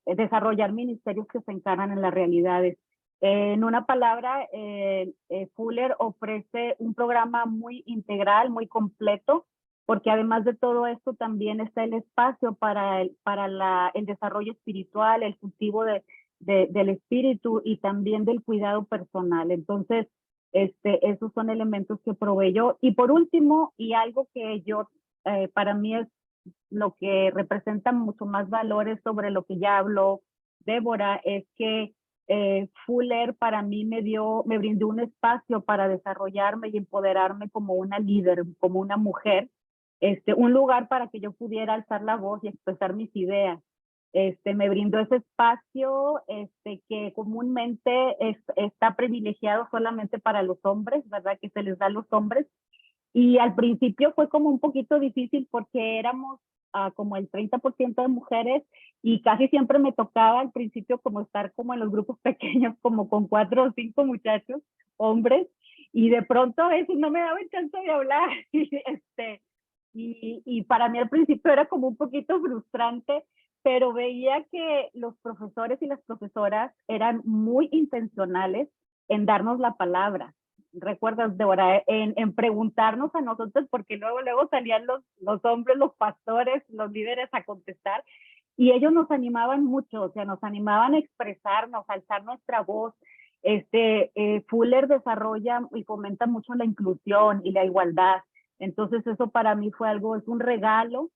desarrollar ministerios que se encaran en las realidades. En una palabra, Fuller ofrece un programa muy integral, muy completo, porque además de todo esto también está el espacio para el desarrollo espiritual, el cultivo del espíritu y también del cuidado personal. Entonces, esos son elementos que proveyó. Y por último, y algo que para mí es lo que representa mucho más valores sobre lo que ya habló Débora, es que Fuller para mí me brindó un espacio para desarrollarme y empoderarme como una líder, como una mujer, un lugar para que yo pudiera alzar la voz y expresar mis ideas. Me brindó ese espacio que comúnmente está privilegiado solamente para los hombres, ¿verdad? Que se les da a los hombres. Y al principio fue como un poquito difícil porque éramos como el 30% de mujeres y casi siempre me tocaba al principio como estar como en los grupos pequeños, como con 4 o 5 muchachos, hombres, y de pronto a veces no me daban chance de hablar. Y para mí al principio era como un poquito frustrante, pero veía que los profesores y las profesoras eran muy intencionales en darnos la palabra. ¿Recuerdas, Débora? En preguntarnos a nosotros, porque luego salían los hombres, los pastores, los líderes a contestar, y ellos nos animaban mucho, o sea, nos animaban a expresarnos, a alzar nuestra voz. Fuller desarrolla y fomenta mucho la inclusión y la igualdad. Entonces eso para mí fue algo, es un regalo,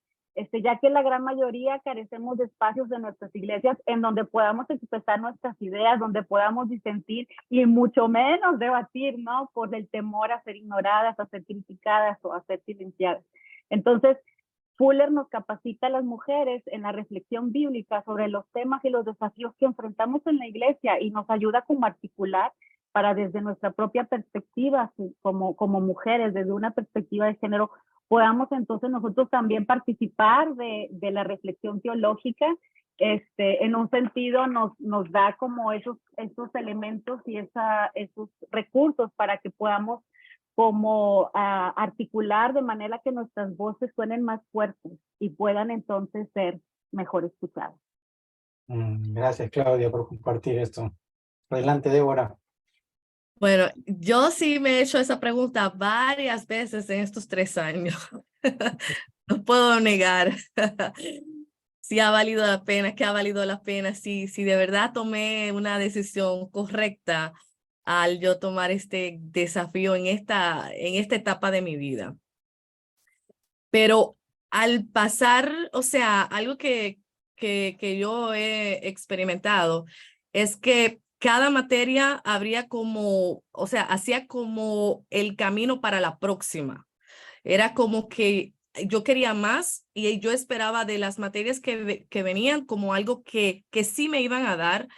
ya que la gran mayoría carecemos de espacios de nuestras iglesias en donde podamos expresar nuestras ideas, donde podamos disentir y mucho menos debatir, ¿no? Por el temor a ser ignoradas, a ser criticadas o a ser silenciadas. Entonces, Fuller nos capacita a las mujeres en la reflexión bíblica sobre los temas y los desafíos que enfrentamos en la iglesia y nos ayuda como a articular para desde nuestra propia perspectiva como mujeres, desde una perspectiva de género, podamos entonces nosotros también participar de la reflexión teológica. En un sentido nos da como esos elementos y esos recursos para que podamos como articular de manera que nuestras voces suenen más fuertes y puedan entonces ser mejor escuchadas. Gracias, Claudia, por compartir esto. Adelante, Débora. Bueno, yo sí me he hecho esa pregunta varias veces en estos 3 años. No puedo negar si ha valido la pena, que ha valido la pena, si de verdad tomé una decisión correcta al yo tomar este desafío en esta etapa de mi vida. Pero al pasar, o sea, algo que yo he experimentado es que cada materia habría como, o sea, hacía como el camino para la próxima. Era como que yo quería más y yo esperaba de las materias que venían como algo que sí me iban a dar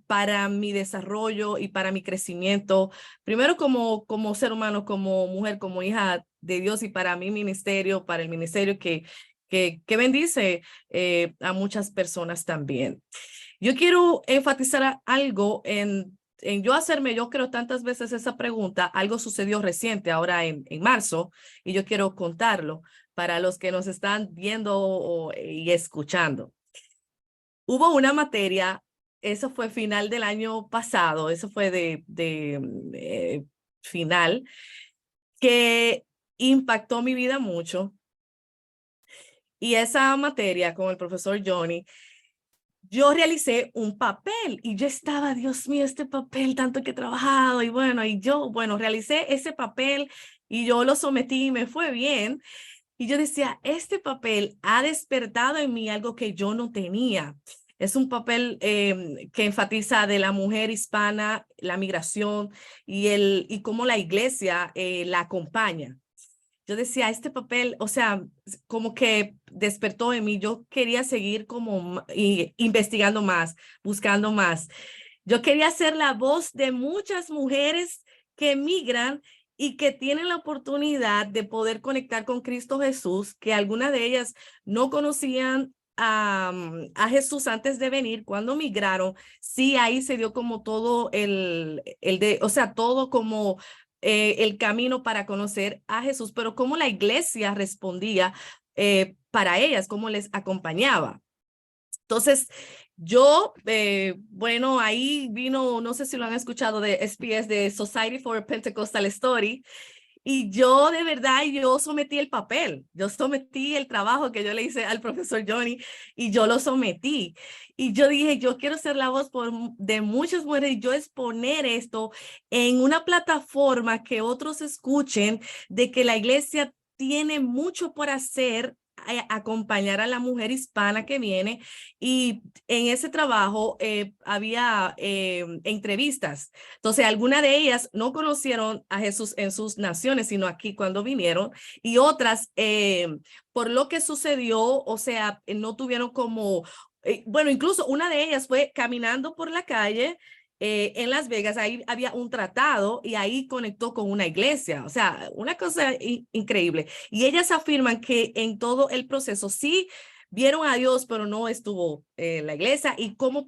para mi desarrollo y para mi crecimiento, primero como ser humano, como mujer, como hija de Dios y para mi ministerio, para el ministerio que bendice a muchas personas también. Yo quiero enfatizar algo en yo creo tantas veces esa pregunta. Algo sucedió reciente ahora en marzo y yo quiero contarlo para los que nos están viendo y escuchando. Hubo una materia, eso fue final del año pasado, eso fue de final, que impactó mi vida mucho. Y esa materia con el profesor Johnny, yo realicé un papel y yo estaba, Dios mío, este papel, tanto que he trabajado y bueno, realicé ese papel y yo lo sometí y me fue bien. Y yo decía, este papel ha despertado en mí algo que yo no tenía. Es un papel que enfatiza de la mujer hispana, la migración y cómo la iglesia la acompaña. Yo decía, este papel, o sea, como que despertó en mí. Yo quería seguir como investigando más, buscando más. Yo quería ser la voz de muchas mujeres que migran y que tienen la oportunidad de poder conectar con Cristo Jesús, que algunas de ellas no conocían a Jesús antes de venir, cuando migraron, sí, ahí se dio como todo o sea, todo como el camino para conocer a Jesús, pero cómo la iglesia respondía para ellas, cómo les acompañaba. Entonces, yo, bueno, ahí vino, no sé si lo han escuchado de SPS, de Society for a Pentecostal Story, y yo de verdad, yo sometí el papel, yo sometí el trabajo que yo le hice al profesor Johnny y yo lo sometí. Y yo dije, yo quiero ser la voz de muchas mujeres y yo exponer esto en una plataforma que otros escuchen de que la iglesia tiene mucho por hacer, acompañar a la mujer hispana que viene. Y en ese trabajo había entrevistas. Entonces, algunas de ellas no conocieron a Jesús en sus naciones, sino aquí cuando vinieron, y otras, por lo que sucedió, o sea, no tuvieron como, bueno, incluso una de ellas fue caminando por la calle en Las Vegas, ahí había un tratado y ahí conectó con una iglesia, o sea, una cosa increíble. Y ellas afirman que en todo el proceso sí vieron a Dios, pero no estuvo en la iglesia. ¿Y cómo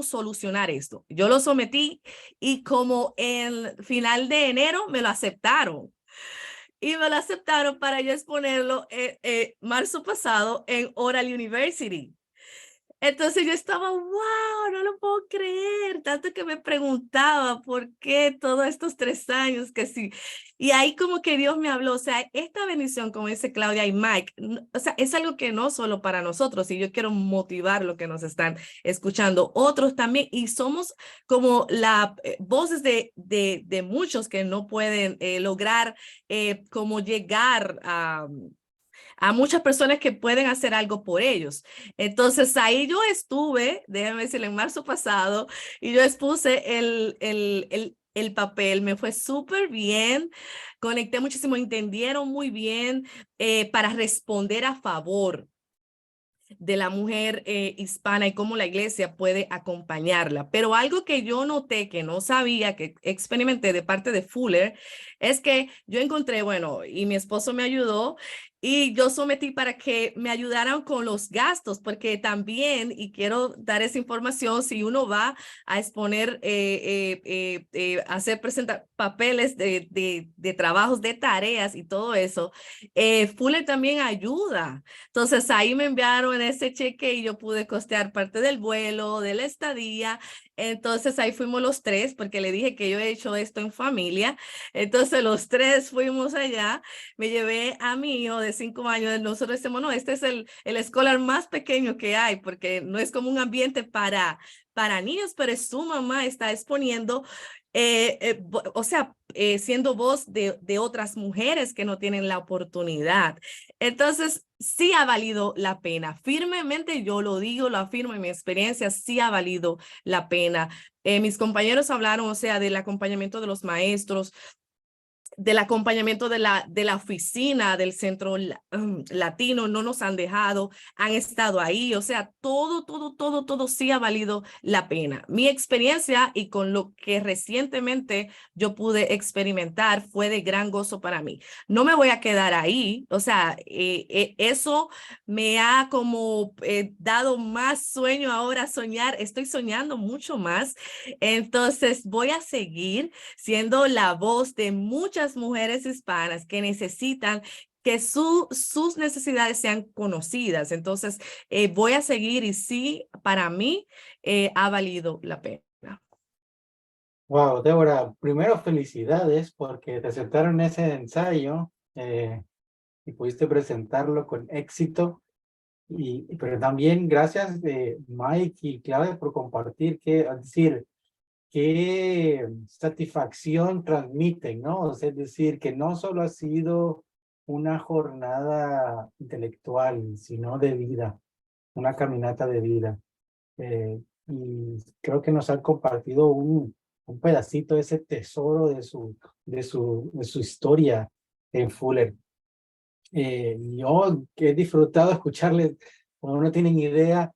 solucionar esto? Yo lo sometí y como en final de enero me lo aceptaron. Y me lo aceptaron para yo exponerlo marzo pasado en Oral University. Entonces yo estaba, wow, no lo puedo creer, tanto que me preguntaba por qué todos estos 3 años que sí. Y ahí como que Dios me habló, o sea, esta bendición, como dice Claudia y Mike, o sea, es algo que no solo para nosotros, y yo quiero motivar lo que nos están escuchando, otros también, y somos como las voces de muchos que no pueden lograr como llegar a muchas personas que pueden hacer algo por ellos. Entonces ahí yo estuve, déjame decirle, en marzo pasado, y yo expuse el papel, me fue súper bien, conecté muchísimo, entendieron muy bien para responder a favor de la mujer hispana y cómo la iglesia puede acompañarla. Pero algo que yo noté que no sabía, que experimenté de parte de Fuller, es que yo encontré, bueno, y mi esposo me ayudó, y yo sometí para que me ayudaran con los gastos, porque también, y quiero dar esa información, si uno va a exponer, hacer presentar papeles de trabajos, de tareas y todo eso, Fuller también ayuda. Entonces ahí me enviaron ese cheque y yo pude costear parte del vuelo, de la estadía. Entonces ahí fuimos los tres, porque le dije que yo he hecho esto en familia. Entonces los tres fuimos allá. Me llevé a mi hijo de 5 años. Nosotros decimos, no, este es el escolar más pequeño que hay, porque no es como un ambiente para niños, pero su mamá está exponiendo, o sea, siendo voz de otras mujeres que no tienen la oportunidad. Entonces, sí ha valido la pena. Firmemente yo lo digo, lo afirmo en mi experiencia, sí ha valido la pena. Mis compañeros hablaron, o sea, del acompañamiento de los maestros, del acompañamiento de la oficina del centro latino, no nos han dejado, han estado ahí, o sea, todo sí ha valido la pena. Mi experiencia y con lo que recientemente yo pude experimentar fue de gran gozo para mí. No me voy a quedar ahí, o sea, eso me ha como dado más sueño ahora, soñar, estoy soñando mucho más, entonces voy a seguir siendo la voz de muchas mujeres hispanas que necesitan que sus necesidades sean conocidas. Entonces, voy a seguir y sí, para mí ha valido la pena. Wow, Débora, primero felicidades porque te aceptaron ese ensayo y pudiste presentarlo con éxito. Pero también gracias Mike y Claudia por compartir es decir, qué satisfacción transmiten, ¿no? O sea, es decir, que no solo ha sido una jornada intelectual, sino de vida, una caminata de vida. Y creo que nos han compartido un pedacito de ese tesoro de su historia en Fuller. Yo que he disfrutado escucharles, como no tienen idea,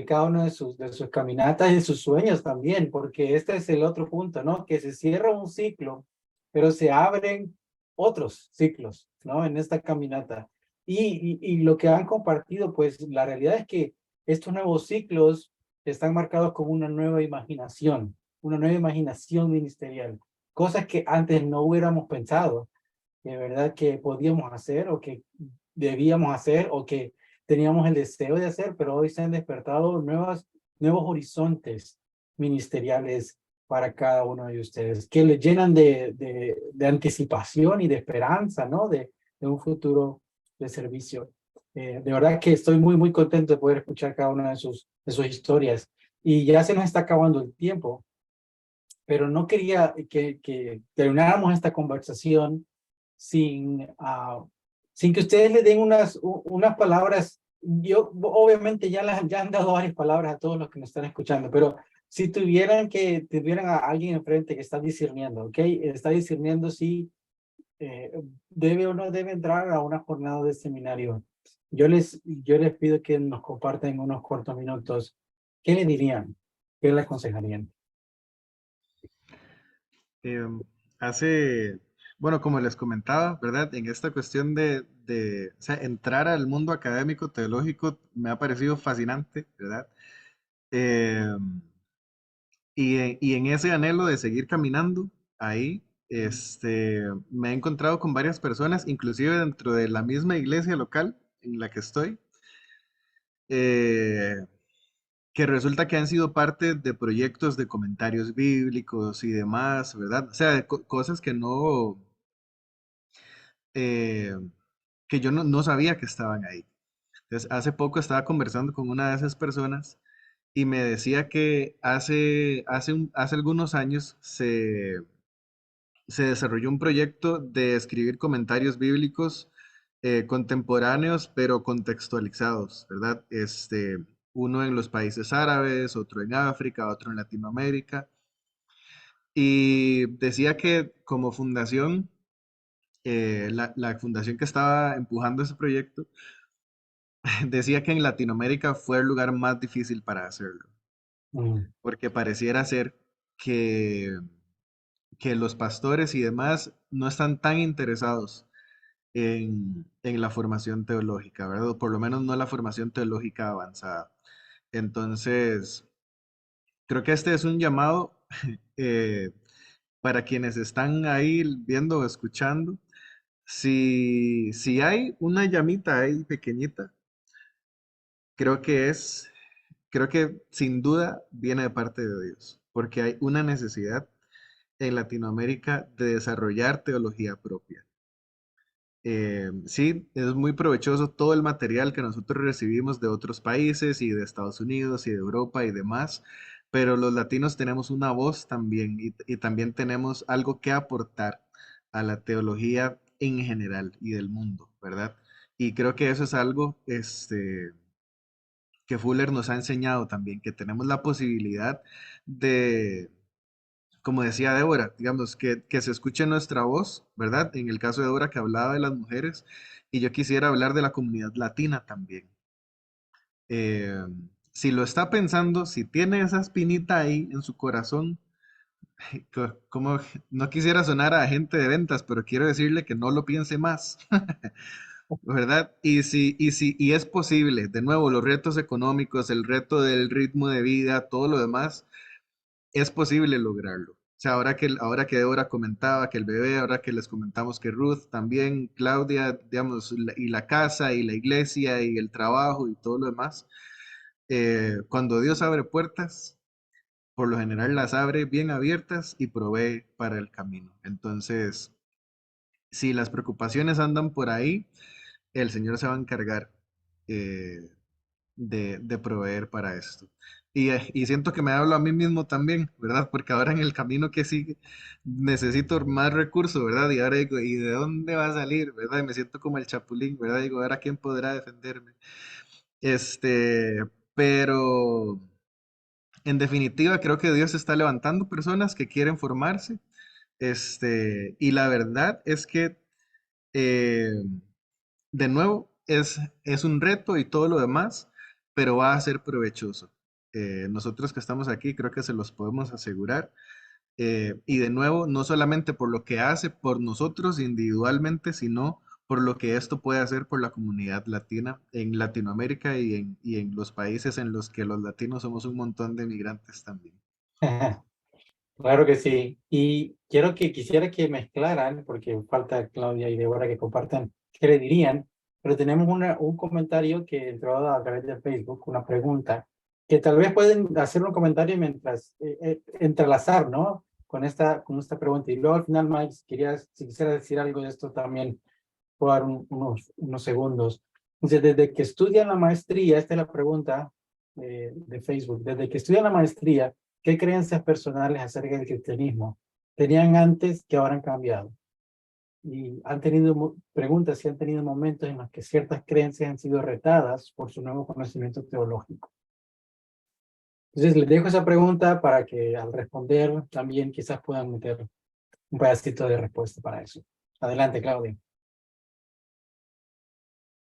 cada uno de sus caminatas y de sus sueños también, porque este es el otro punto, ¿no? Que se cierra un ciclo, pero se abren otros ciclos, ¿no? En esta caminata. y lo que han compartido, pues la realidad es que estos nuevos ciclos están marcados con una nueva imaginación ministerial, cosas que antes no hubiéramos pensado, de verdad que podíamos hacer o que debíamos hacer o que teníamos el deseo de hacer, pero hoy se han despertado nuevos horizontes ministeriales para cada uno de ustedes, que les llenan de anticipación y de esperanza, ¿no? De un futuro de servicio. De verdad que estoy muy contento de poder escuchar cada una de sus historias. Y ya se nos está acabando el tiempo, pero no quería que termináramos esta conversación sin, sin que ustedes le den unas palabras. Yo, obviamente, ya han dado varias palabras a todos los que me están escuchando, pero si tuvieran a alguien enfrente que está discerniendo, ¿ok? Está discerniendo si debe o no debe entrar a una jornada de seminario. Yo les pido que nos compartan unos cortos minutos. ¿Qué le dirían? ¿Qué le aconsejarían? Em, hace, bueno, como les comentaba, ¿verdad? En esta cuestión o sea, entrar al mundo académico teológico me ha parecido fascinante, ¿verdad? Em, y en ese anhelo de seguir caminando ahí, me he encontrado con varias personas, inclusive dentro de la misma iglesia local en la que estoy, eh, que resulta que han sido parte de proyectos de comentarios bíblicos y demás, ¿verdad? O sea, cosas que no, eh, que yo no sabía que estaban ahí. Entonces, hace poco estaba conversando con una de esas personas y me decía que hace algunos años se desarrolló un proyecto de escribir comentarios bíblicos contemporáneos, pero contextualizados, ¿verdad? Uno en los países árabes, otro en África, otro en Latinoamérica. Y decía que como fundación, la fundación que estaba empujando ese proyecto, decía que en Latinoamérica fue el lugar más difícil para hacerlo, Mm, porque pareciera ser que, que los pastores y demás no están tan interesados en la formación teológica, ¿verdad? O por lo menos no la formación teológica avanzada. Entonces, creo que este es un llamado eh, para quienes están ahí viendo o escuchando. Si hay una llamita ahí pequeñita, creo que creo que sin duda viene de parte de Dios, porque hay una necesidad en Latinoamérica de desarrollar teología propia. Sí, es muy provechoso todo el material que nosotros recibimos de otros países y de Estados Unidos y de Europa y demás, pero los latinos tenemos una voz también y también tenemos algo que aportar a la teología en general y del mundo, ¿verdad? Y creo que eso es algo que Fuller nos ha enseñado también, que tenemos la posibilidad de, como decía Débora, digamos, que se escuche nuestra voz, ¿verdad? En el caso de Débora que hablaba de las mujeres, y yo quisiera hablar de la comunidad latina también. Eh, si lo está pensando, si tiene esa espinita ahí en su corazón, como no quisiera sonar a agente de ventas, pero quiero decirle que no lo piense más, ¿verdad? Y es posible, de nuevo, los retos económicos, el reto del ritmo de vida, todo lo demás, es posible lograrlo. O sea, ahora que Débora comentaba que el bebé, ahora que les comentamos que Ruth también, Claudia, digamos, y la casa y la iglesia y el trabajo y todo lo demás, cuando Dios abre puertas, por lo general las abre bien abiertas y provee para el camino. Entonces, si las preocupaciones andan por ahí, el Señor se va a encargar eh, de proveer para esto. Y siento que me hablo a mí mismo también, ¿verdad? Porque ahora en el camino que sigue necesito más recursos, ¿verdad? Y ahora digo, ¿y de dónde va a salir, verdad? Y me siento como el chapulín, ¿verdad? Digo, ¿ahora quién podrá defenderme? Este, pero en definitiva creo que Dios está levantando personas que quieren formarse, y la verdad es que eh, de nuevo, es un reto y todo lo demás, pero va a ser provechoso. Nosotros que estamos aquí creo que se los podemos asegurar. Y de nuevo, no solamente por lo que hace por nosotros individualmente, sino por lo que esto puede hacer por la comunidad latina en Latinoamérica y en los países en los que los latinos somos un montón de migrantes también. Claro que sí. Y quisiera que mezclaran, porque falta Claudia y Débora que compartan qué le dirían, pero tenemos un comentario que entró a través de Facebook, una pregunta, que tal vez pueden hacer un comentario mientras entrelazar, ¿no? Con esta pregunta. Y luego al final, Mike, si quisiera decir algo de esto también, puedo dar unos segundos. Entonces, desde que estudian la maestría, esta es la pregunta de Facebook, desde que estudian la maestría, ¿qué creencias personales acerca del cristianismo tenían antes que ahora han cambiado? Y han tenido preguntas si han tenido momentos en los que ciertas creencias han sido retadas por su nuevo conocimiento teológico. Entonces, les dejo esa pregunta para que al responder también quizás puedan meter un pedacito de respuesta para eso. Adelante, Claudia.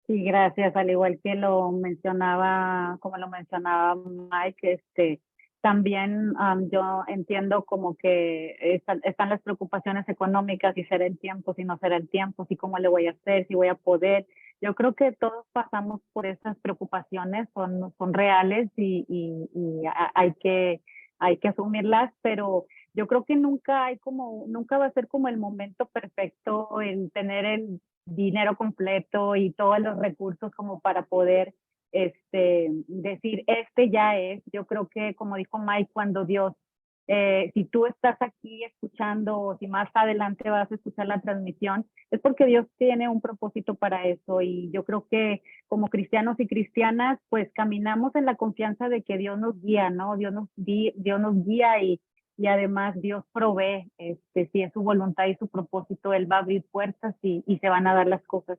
Sí, gracias. Al igual que lo mencionaba, como lo mencionaba Mike, también yo entiendo como que están las preocupaciones económicas, si será el tiempo, si no será el tiempo, si cómo le voy a hacer, si voy a poder. Yo creo que todos pasamos por esas preocupaciones, son reales y hay que asumirlas, pero yo creo que nunca va a ser como el momento perfecto en tener el dinero completo y todos los recursos como para poder decir, ya es. Yo creo que, como dijo Mike, cuando Dios, si tú estás aquí escuchando o si más adelante vas a escuchar la transmisión, es porque Dios tiene un propósito para eso. Y yo creo que como cristianos y cristianas, pues caminamos en la confianza de que Dios nos guía, ¿no? Dios nos guía y además Dios provee, si es su voluntad y su propósito, Él va a abrir puertas y se van a dar las cosas.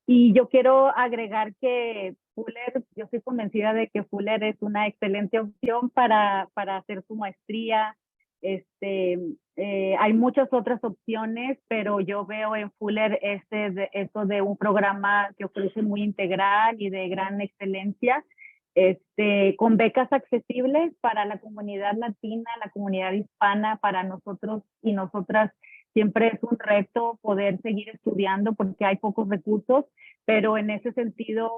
Y yo quiero agregar que Fuller, yo estoy convencida de que Fuller es una excelente opción para hacer su maestría. Hay muchas otras opciones, pero yo veo en Fuller eso de un programa que ofrece muy integral y de gran excelencia, con becas accesibles para la comunidad latina, la comunidad hispana, para nosotros y nosotras. Siempre es un reto poder seguir estudiando porque hay pocos recursos, pero en ese sentido,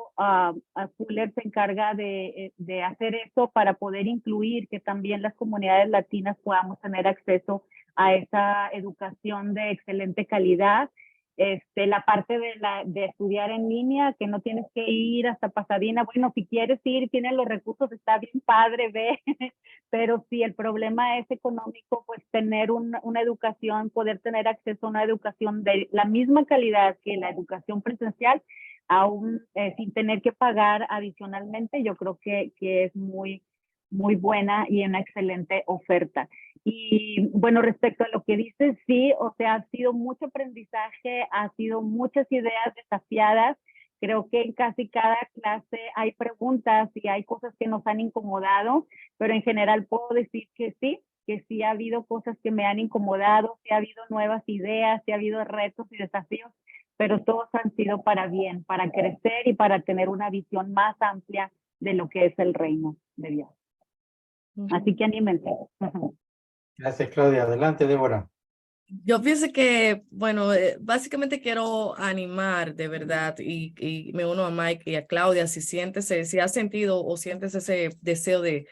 Fuller se encarga de hacer eso para poder incluir que también las comunidades latinas podamos tener acceso a esa educación de excelente calidad. La parte de estudiar en línea, que no tienes que ir hasta Pasadena. Bueno, si quieres ir, tienes los recursos, está bien padre, ve. Pero si el problema es económico, pues tener una educación, poder tener acceso a una educación de la misma calidad que la educación presencial, aún sin tener que pagar adicionalmente, yo creo que es muy, muy buena y una excelente oferta. Y bueno, respecto a lo que dices, sí, o sea, ha sido mucho aprendizaje, ha sido muchas ideas desafiadas. Creo que en casi cada clase hay preguntas y hay cosas que nos han incomodado, pero en general puedo decir que sí ha habido cosas que me han incomodado, sí ha habido nuevas ideas, sí ha habido retos y desafíos, pero todos han sido para bien, para crecer y para tener una visión más amplia de lo que es el reino de Dios. Así que anímense. Gracias, Claudia. Adelante, Débora. Yo pienso que, bueno, básicamente quiero animar de verdad y me uno a Mike y a Claudia si has sentido o sientes ese deseo de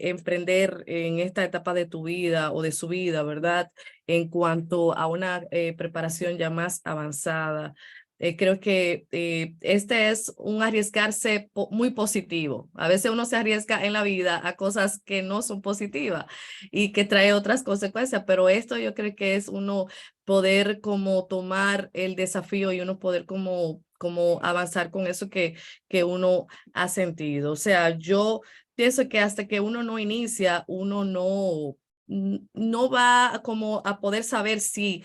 emprender en esta etapa de tu vida o de su vida, ¿verdad? En cuanto a una preparación ya más avanzada. Creo que este es un arriesgarse muy positivo. A veces uno se arriesga en la vida a cosas que no son positivas y que trae otras consecuencias, pero esto yo creo que es uno poder como tomar el desafío y uno poder como avanzar con eso que uno ha sentido. O sea, yo pienso que hasta que uno no inicia, uno no va como a poder saber si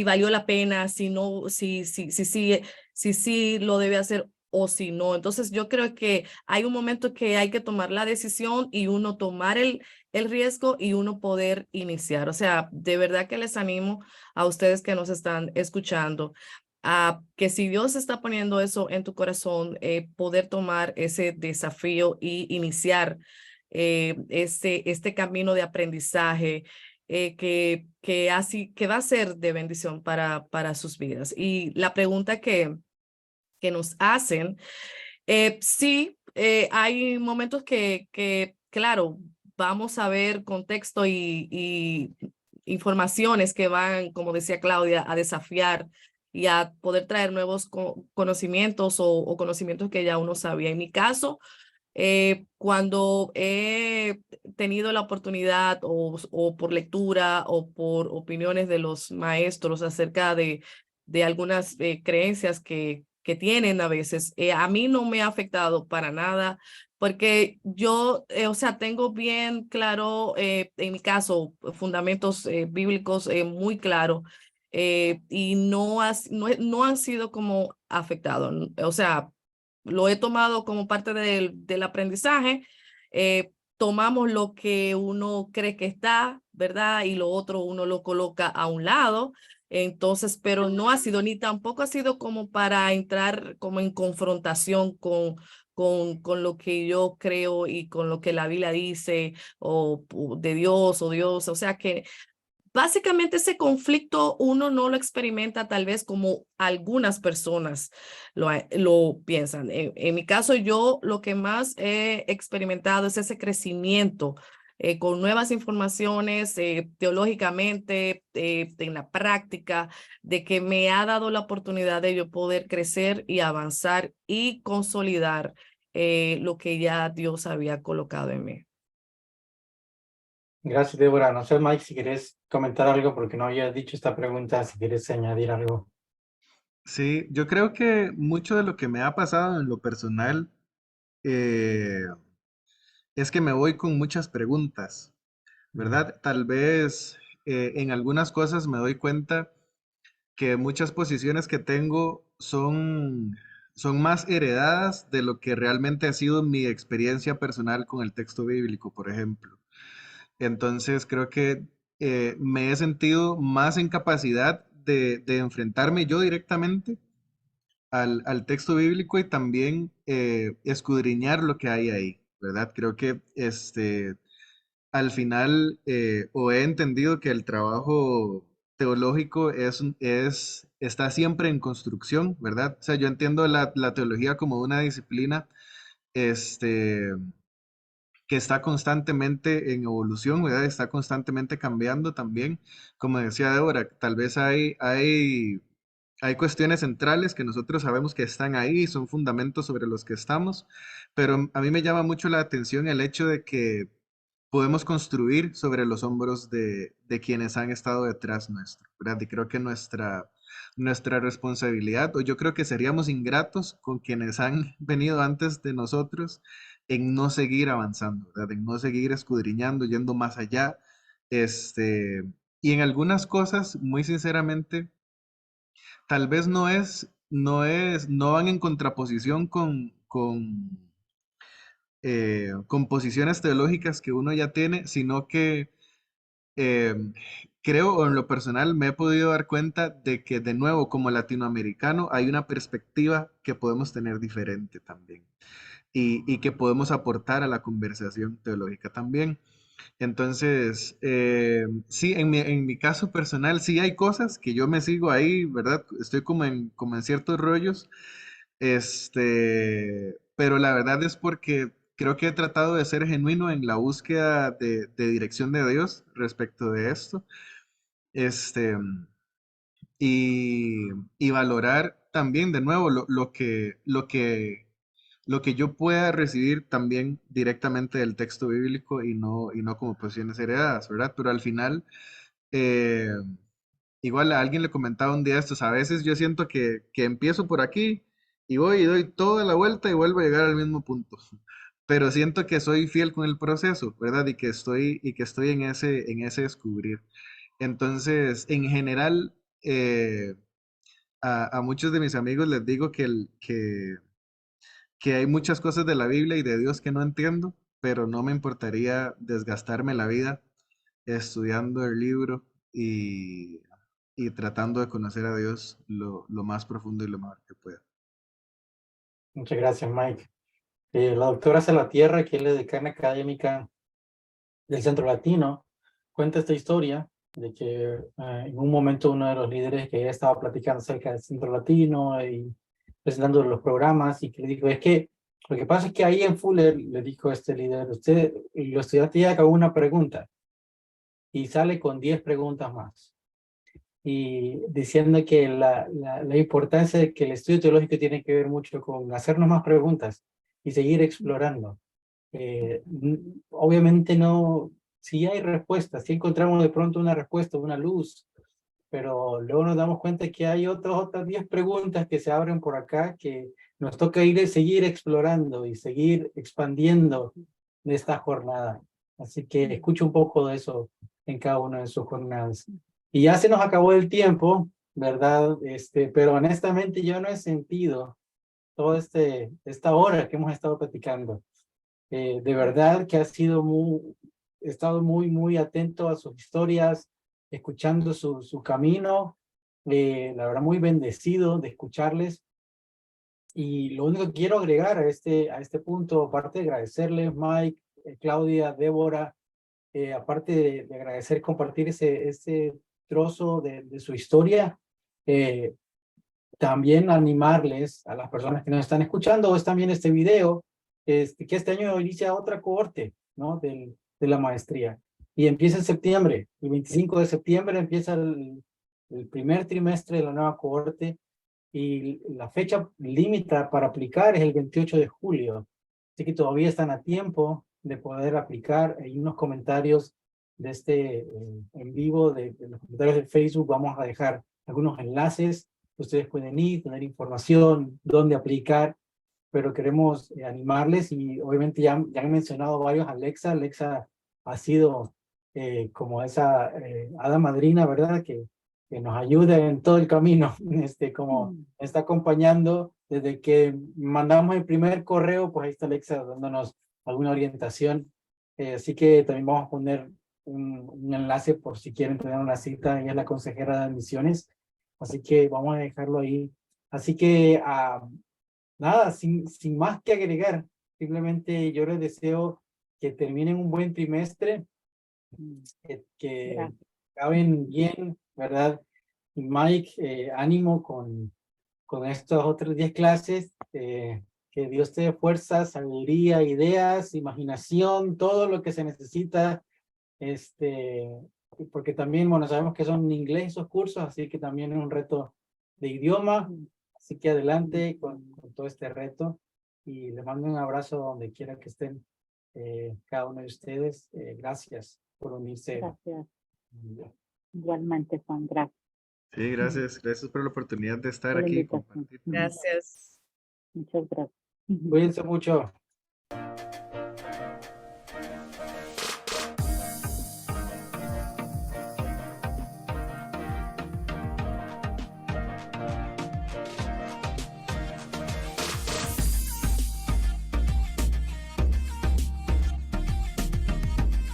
valió la pena, si lo debe hacer o si no. Entonces yo creo que hay un momento que hay que tomar la decisión y uno tomar el riesgo y uno poder iniciar. O sea, de verdad que les animo a ustedes que nos están escuchando a que si Dios está poniendo eso en tu corazón, poder tomar ese desafío y iniciar este camino de aprendizaje. que va a ser de bendición para sus vidas. Y la pregunta que nos hacen, sí, hay momentos que, claro, vamos a ver contexto y informaciones que van, como decía Claudia, a desafiar y a poder traer nuevos conocimientos o conocimientos que ya uno sabía. En mi caso, cuando he tenido la oportunidad o por lectura o por opiniones de los maestros acerca de algunas creencias que tienen a veces, a mí no me ha afectado para nada, porque yo, o sea, tengo bien claro, en mi caso, fundamentos bíblicos muy claros, y no han sido como afectados. O sea, lo he tomado como parte del aprendizaje. Tomamos lo que uno cree que está, ¿verdad? Y lo otro uno lo coloca a un lado. Entonces, pero no ha sido ni tampoco ha sido como para entrar como en confrontación con lo que yo creo y con lo que la Biblia dice o de Dios o Dios. O sea que básicamente ese conflicto uno no lo experimenta tal vez como algunas personas lo piensan. En mi caso, yo lo que más he experimentado es ese crecimiento con nuevas informaciones teológicamente, en la práctica, de que me ha dado la oportunidad de yo poder crecer y avanzar y consolidar lo que ya Dios había colocado en mí. Gracias, Débora. No sé, Mike, si quieres comentar algo, porque no había dicho esta pregunta, si quieres añadir algo. Sí, yo creo que mucho de lo que me ha pasado en lo personal eh, es que me voy con muchas preguntas, ¿verdad? Tal vez en algunas cosas me doy cuenta que muchas posiciones que tengo son más heredadas de lo que realmente ha sido mi experiencia personal con el texto bíblico, por ejemplo. Entonces creo que me he sentido más en capacidad de enfrentarme yo directamente al texto bíblico y también escudriñar lo que hay ahí, ¿verdad? Creo que al final o he entendido que el trabajo teológico está siempre en construcción, ¿verdad? O sea, yo entiendo la teología como una disciplina este, que está constantemente en evolución, ¿verdad? Está constantemente cambiando también. Como decía Débora, tal vez hay cuestiones centrales que nosotros sabemos que están ahí, son fundamentos sobre los que estamos, pero a mí me llama mucho la atención el hecho de que podemos construir sobre los hombros de quienes han estado detrás nuestro, ¿verdad? Y creo que nuestra responsabilidad, o yo creo que seríamos ingratos con quienes han venido antes de nosotros en no seguir avanzando, ¿verdad? En no seguir escudriñando, yendo más allá. Este, y en algunas cosas, muy sinceramente, tal vez no van en contraposición con posiciones teológicas que uno ya tiene, sino que eh, creo, o en lo personal, me he podido dar cuenta de que, de nuevo, como latinoamericano, hay una perspectiva que podemos tener diferente también y que podemos aportar a la conversación teológica también. Entonces, sí, en mi caso personal, sí hay cosas que yo me sigo ahí, ¿verdad? Estoy como en ciertos rollos, pero la verdad es porque creo que he tratado de ser genuino en la búsqueda de dirección de Dios respecto de esto, este, y valorar también de nuevo lo que yo pueda recibir también directamente del texto bíblico y no como posiciones heredadas, ¿verdad? Pero al final, eh, igual a alguien le comentaba un día estos, a veces yo siento que empiezo por aquí y voy y doy toda la vuelta y vuelvo a llegar al mismo punto. Pero siento que soy fiel con el proceso, ¿verdad? Y que estoy en ese descubrir. Entonces, en general, a muchos de mis amigos les digo que hay muchas cosas de la Biblia y de Dios que no entiendo, pero no me importaría desgastarme la vida estudiando el libro y tratando de conocer a Dios lo más profundo y lo mejor que pueda. Muchas gracias, Mike. La doctora Salvatierra, que es la decana académica del Centro Latino, cuenta esta historia de que en un momento uno de los líderes que estaba platicando acerca del Centro Latino y presentando los programas y que le dijo, es que lo que pasa es que ahí en Fuller, le dijo este líder, usted, los estudiantes ya acabó una pregunta y sale con 10 preguntas más. Y diciendo que la importancia de que el estudio teológico tiene que ver mucho con hacernos más preguntas y seguir explorando. Obviamente no, si hay respuestas, si encontramos de pronto una respuesta, una luz, pero luego nos damos cuenta que hay otras 10 preguntas que se abren por acá que nos toca seguir explorando y seguir expandiendo de esta jornada. Así que escucho un poco de eso en cada una de sus jornadas. Y ya se nos acabó el tiempo, ¿verdad? Pero honestamente yo no he sentido toda esta hora que hemos estado platicando. De verdad que he estado muy atento a sus historias, escuchando su camino, la verdad muy bendecido de escucharles. Y lo único que quiero agregar a este punto, aparte de agradecerles, Mike, Claudia, Débora, aparte de agradecer compartir ese trozo de su historia, también animarles a las personas que nos están escuchando o están viendo este video, que este año inicia otra cohorte, ¿no? De la maestría. Y empieza en septiembre, el 25 de septiembre empieza el primer trimestre de la nueva cohorte y la fecha límite para aplicar es el 28 de julio. Así que todavía están a tiempo de poder aplicar. Hay unos comentarios de en vivo, de los comentarios de Facebook, vamos a dejar algunos enlaces. Ustedes pueden ir, tener información, dónde aplicar, pero queremos animarles y obviamente ya han mencionado varios Alexa ha sido como esa hada madrina, ¿verdad? Que nos ayuda en todo el camino, como está acompañando desde que mandamos el primer correo, pues ahí está Alexa dándonos alguna orientación. Así que también vamos a poner un enlace por si quieren tener una cita, ella es la consejera de admisiones, así que vamos a dejarlo ahí. Así que nada, sin más que agregar, simplemente yo les deseo que terminen un buen trimestre, que acaben bien, ¿verdad? Y Mike, ánimo con estas otras 10 clases, que Dios te dé fuerza, sabiduría, ideas, imaginación, todo lo que se necesita, porque también, bueno, sabemos que son en inglés esos cursos, así que también es un reto de idioma, así que adelante con todo este reto y les mando un abrazo donde quiera que estén cada uno de ustedes. Gracias por unirse. Gracias. Igualmente, Juan, gracias. Sí, gracias por la oportunidad de estar aquí y compartir. Gracias. Muchas gracias. Cuídense mucho.